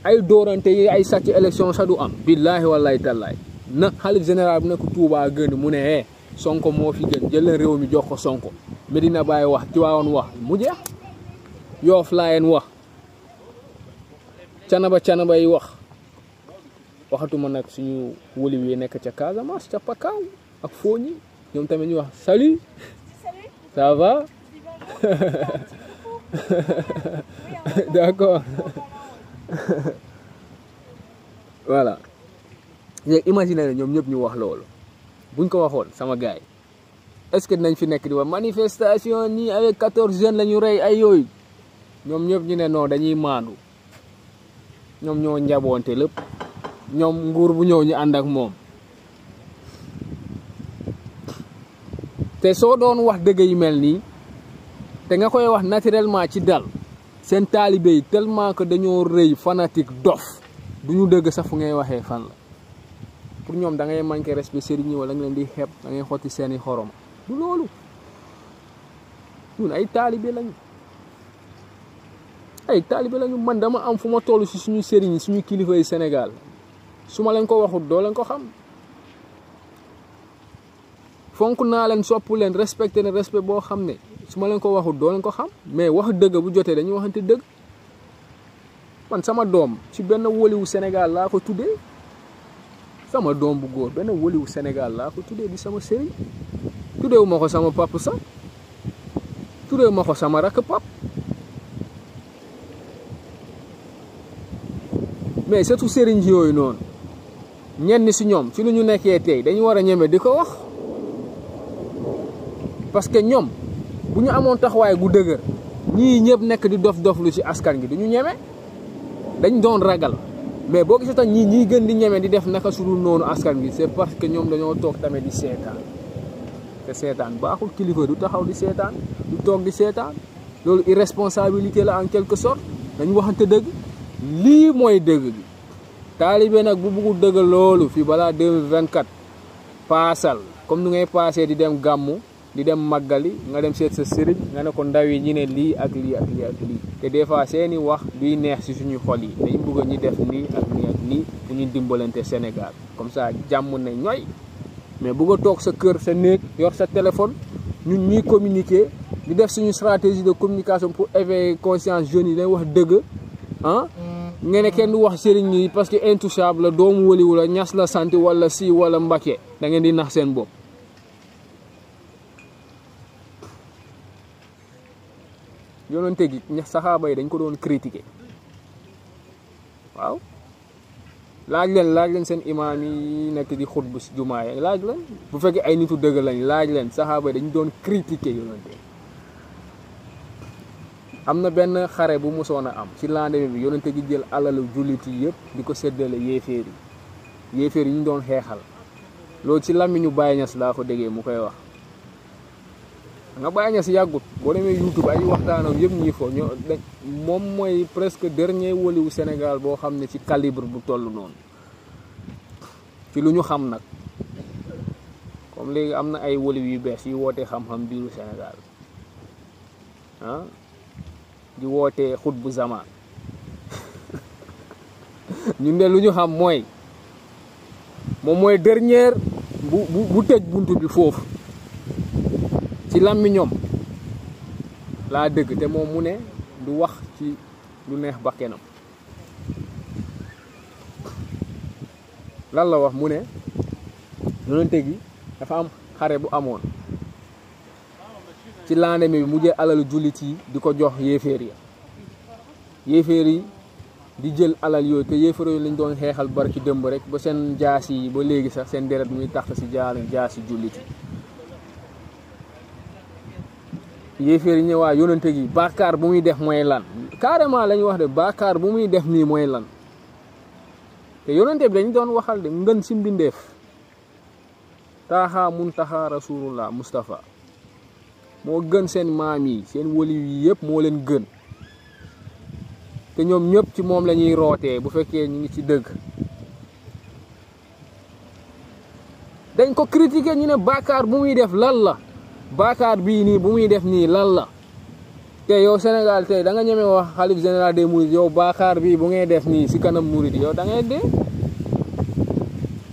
ay dóorante yi ay sàcc élection sa du am billaahi wallahi tallaay na xalif général bu nekk Touba gën mu ne Sonko moo fi gën jël leen réew mi jox ko Sonko Medina Baye wax Tiwaawan wax mu jeex Yoof Laayeen wax canaba yi wax waxatuma nag suñu wëli wi nekk ca Casamance ca Pakaaw ak Fooñi ñoom tamit ñu wax salut ça va d'accord voilà léegi imaginer ñoom ñëpp ñu wax loolu buñ ko waxoon sama gars yi est-ce que dinañ fi nekk di wax manifestation nii avec 14 jeunes la ñu rey ay yooyu ñoom ñëpp ñu ne non dañuy maandu ñoom ñoo njaboonte lépp ñoom nguur bu ñëw ñu ànd ak moom te soo doon wax dëgg yu mel nii te nga koy wax naturellement ci dal seen taalibe yi tellement que dañoo rëy fanatique dof du ñu dëgg sax fu ngay waxee fan la pour ñoom da ngay manqué respect sëriñ ñi wala nga leen di xeeb da ngay xotti seeni xorom du loolu ñun ay taalibe lañu man dama am fu ma toll si suñu sëriñ yi suñu kilifa yi Sénégal su ma leen ko waxut doo leen ko xam fonk naa leen sopp leen respecté ne respect boo xam ne su ma leen ko waxut doo leen ko xam mais wax dëgg bu jotee dañuy waxante dëgg man sama doom ci benn woliwu Sénégal laa ko tuddee sama doom bu góor benn woliwu Sénégal laa ko tuddee di sama sëriñ tuddeewu ma ko sama pap sax tuddeewu ma ko sama rakk pap mais surtout sëriñ yooyu noonu ñenn si ñoom ci lu ñu nekkee tey dañu war a ñeme di ko wax parce que ñoom bu ñu amoon taxawaay gu dëgër ñii ñëpp nekk di dof lu ci askan gi du ñu ñeme dañ doon ragal mais boo gisee tax ñii gën di ñeme di def naka su dul noonu askan gi c'est parce que ñoom dañoo toog tamit di seetaan te seetaan baaxul kilifa du taxaw di seetaan du toog di seetaan loolu irresponsabilité la en quelque sorte dañu waxante dëgg lii mooy dëgg gi taalibe nag bu bëggul dëgg loolu fii balaa 2024 paasal comme nu ngay paasee di dem gàmmu di dem màggali nga dem seet sa sëriñ nga ne ko ndaw yi ñi ne lii ak lii ak lii ak lii te des fois seeni wax duy neex ci suñu xol yi dañu bëgg ñi def nii ak nii ak nii pour ñu dimbalante Sénégal comme ça jàmm ne ñooy mais bëgg a toog sa kër sa néeg yor sa téléphone ñun ñuy communiquer di def suñu stratégie de communication pour éveiller conscience jeunes yi dañ wax dëgg ah nga ne kenn du wax sëriñ yi parce que intouchable la doomu waliwu la ñas la sant wala si wala Mbàkke da ngeen di nax seen bopp yonente gi saxaaba yi dañ ko doon critiquer waaw laaj leen seen imaam yi nekk di xutbu si jumaa yi laaj leen bu fekkee ay nitu dëgg lañ laaj leen saxaaba yi dañ doon critiquer yonente am na benn xare bu mosoon a am ci lendemain bi yonente gi jël alalu jullit yi yëpp di ko séddale yéeféer yi ñu doon xeexal loolu ci làmmiñu Baye Niass laa ko déggee mu koy wax nga Baye Niass yàggut boo demee YouTube ay waxtaanam yëpp ñii fo moom mooy presque dernier waliwu Sénégal boo xam ne ci calibre bu toll noonu ci lu ñu xam nag comme léegi am na ay waliw yu bees yu wootee xam-xam biiru Sénégal ah di wootee xut bu zaman ñun de lu ñu xam mooy moom mooy dernier bu tëj buntu bi foofu ci làmmiñam laa dëgg te moom mu ne du wax ci lu neex bakkenam lan la wax mu ne yonente gi dafa am xare bu amoon ci lendemain bi mu jël alalu jullit yi di ko jox yéeféer yi di jël alal yooyu te yéeféer yooyu lañ doon xeexal barki dëmb rek ba seen jaas yi ba léegi sax seen deret muy tax si jaas yi jullit yi yéeféer yi ñëwaa yonente gi bàkkaar bu muy def mooy lan carrément lañu wax de bàkkaar bu muy def nii mooy lan te yonente bi dañu doon waxal de ngën si mbindeef taaxa muntaxa rasulullah Mustafa moo gën seen maam yi seen wali yi yëpp moo leen gën te ñoom ñëpp ci moom la ñuy rootee bu fekkee ñu ngi ci dëgg dañ ko critiquer ñu ne bàkkaar bu muy def lan la bàkkaar bii nii bu muy def nii lan la te yow Sénégal tey da nga ñeme wax xalif général des mourides yow bàkkaar bii bu ngay def nii si kanam mouride yow da ngay dee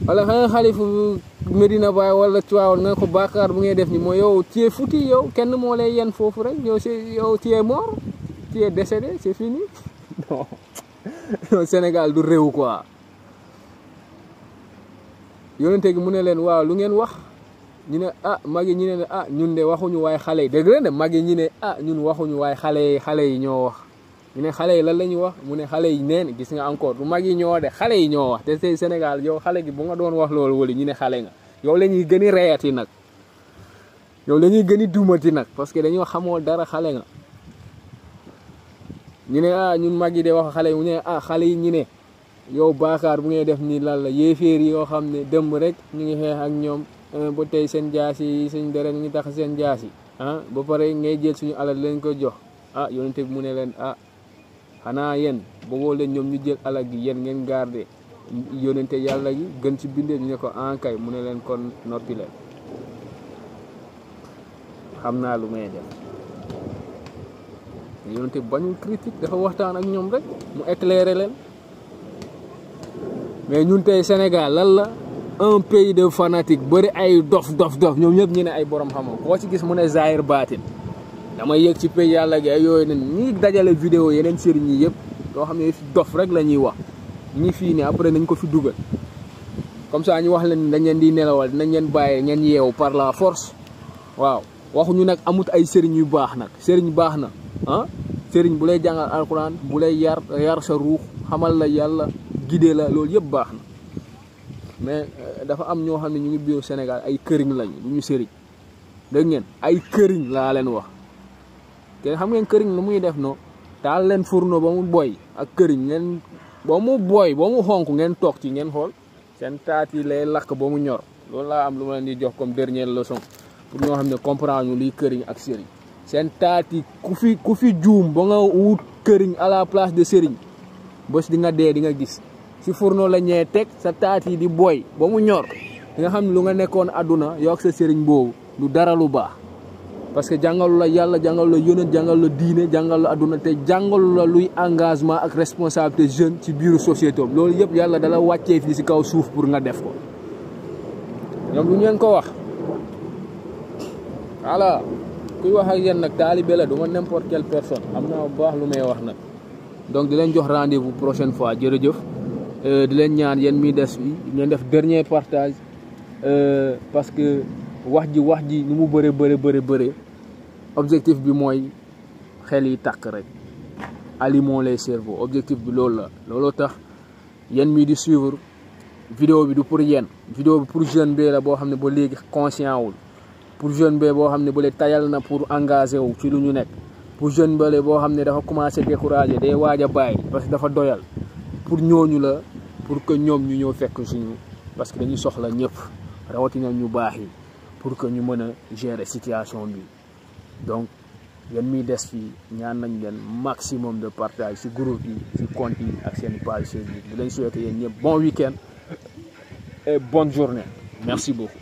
wala xanaa xalif Medina Baye wala Tivaouane nga ko bàkkaar bu ngay def nii mooy yow tu es foutu yow kenn moo lay yen foofu rek yow tu es mort tu es décédé c'est fini non Sénégal du réew quoi yonente gi mu ne leen waaw lu ngeen wax ñu ne mag yi ñu ne ñun de waxuñu waaye xale yi dégg leen de mag yi ñu ne ñun waxuñu waaye xale yi ñoo wax ñu ne xale yi lan la ñuy wax mu ne xale yi neen gis nga encore du mag yi ñoo de xale yi ñoo wax te tey Sénégal yow xale gi bu nga doon wax loolu wala ñu ne xale nga yow la ñuy gën a reyati nag yow la ñuy gën a duumati nag parce que dañoo xamoo dara xale nga ñu ne ñun mag yi de wax xale yi mu ne xale yi ñu ne yow bàkkaar bu ngay def nii lan la yéeféer yi yoo xam ne dëmb rek ñu ngi xeex ak ñoom ba tey seen jaas yi seen deret ñu ngi tax seen jaas yi ba pare ngay jël suñu alal leen ko jox yonente bi mu ne leen xanaa yéen booboo leen ñoom ñu jël alal gi yéen ngeen garder yonente yàlla gi gën ci bindee ñu ne ko kay mu ne leen kon noppi leen xam naa lu may def yonente bañul critique dafa waxtaan ak ñoom rek mu éclairer leen mais ñun tey Sénégal lan la un pays de fanatique bëri ay dof ñoom ñëpp ñu ne ay borom xam-xam koo ci gis mu ne zahir baatin damay yëg ci pays yàlla gi ay yooyu nen ñi dajale vidéo yeneen sëriñ yi yëpp loo xam ne dof rek la ñuy wax ñi fii ne après nañ ko fi dugal comme ça ñu wax leen dañ leen di nelawal dinañ leen bàyyi ngeen yeewu par la force waaw waxuñu nag amut ay sëriñ yu baax nag sëriñ baax na sëriñ bu lay jàngal alxuraan bu lay yar sa ruux xamal la yàlla guidé la loolu yëpp baax na mais dafa am ñoo xam ne ñu ngi biir Sénégal ay këriñ lañ du ñu sëriñ dégg ngeen ay këriñ laa leen wax te xam ngeen këriñ lu muy def no taal leen fourneau ba mu boy ak këriñ ngeen ba mu boy ba mu xonk ngeen toog ci ngeen xool seen taat yi lay lakk ba mu ñor loolu laa am lu ma leen di jox comme dernière leçon pour ñoo xam ne comprendre ñu liy këriñ ak sëriñ seen taat yi ku fi juum ba nga wut këriñ à la place de sëriñ bés di nga dee di nga gis si fourneau la ñee teg sa taat yi di boy ba mu ñor di nga xam ne lu nga nekkoon àdduna yow ak sa sëriñ boobu du dara lu baax parce que jàngalu la yàlla jàngalu la yónent jàngalu la diine jàngalu la àdduna te jàngalu la luy engagement ak responsabilité jeune ci biiru société am loolu yëpp yàlla dala wàccee fii si kaw suuf pour nga def ko ñoom lu ñu leen ko wax voilà kuy wax ak yéen nag taalibe la du ma n'importe quelle personne am naa bu baax lu may wax nag donc di leen jox rendez-vous prochaine fois jërëjëf di leen ñaan yéen mi des fi ngeen def dernier partage parce que wax ji ni mu bëre objectif bi mooy xel yi tàkk rek alimons les cerveaux objectif bi loolu la looloo tax yéen mi di suivre vidéo bi du pour yéen vidéo bi pour jeune bi la boo xam ne ba léegi conscient wul pour jeune bi boo xam ne ba léegi tayal na pour engagé wu ci lu ñu nekk pour jeune bële boo xam ne dafa commencé découragé day waaj a bàyyi parce que dafa doyal pour ñooñu la pour que ñoom ñu ñëw fekk suñu parce que dañuy soxla ñëpp rawatina ñu baax yi pour que ñu mën a gérer situation bi donc yéen miy des fii ñaan nañ leen maximum de partage ci groupe yi ci compte yi ak seen page Facebook di leen souhaiter yéen ñëpp bon week-end et bonne journée merci beaucoup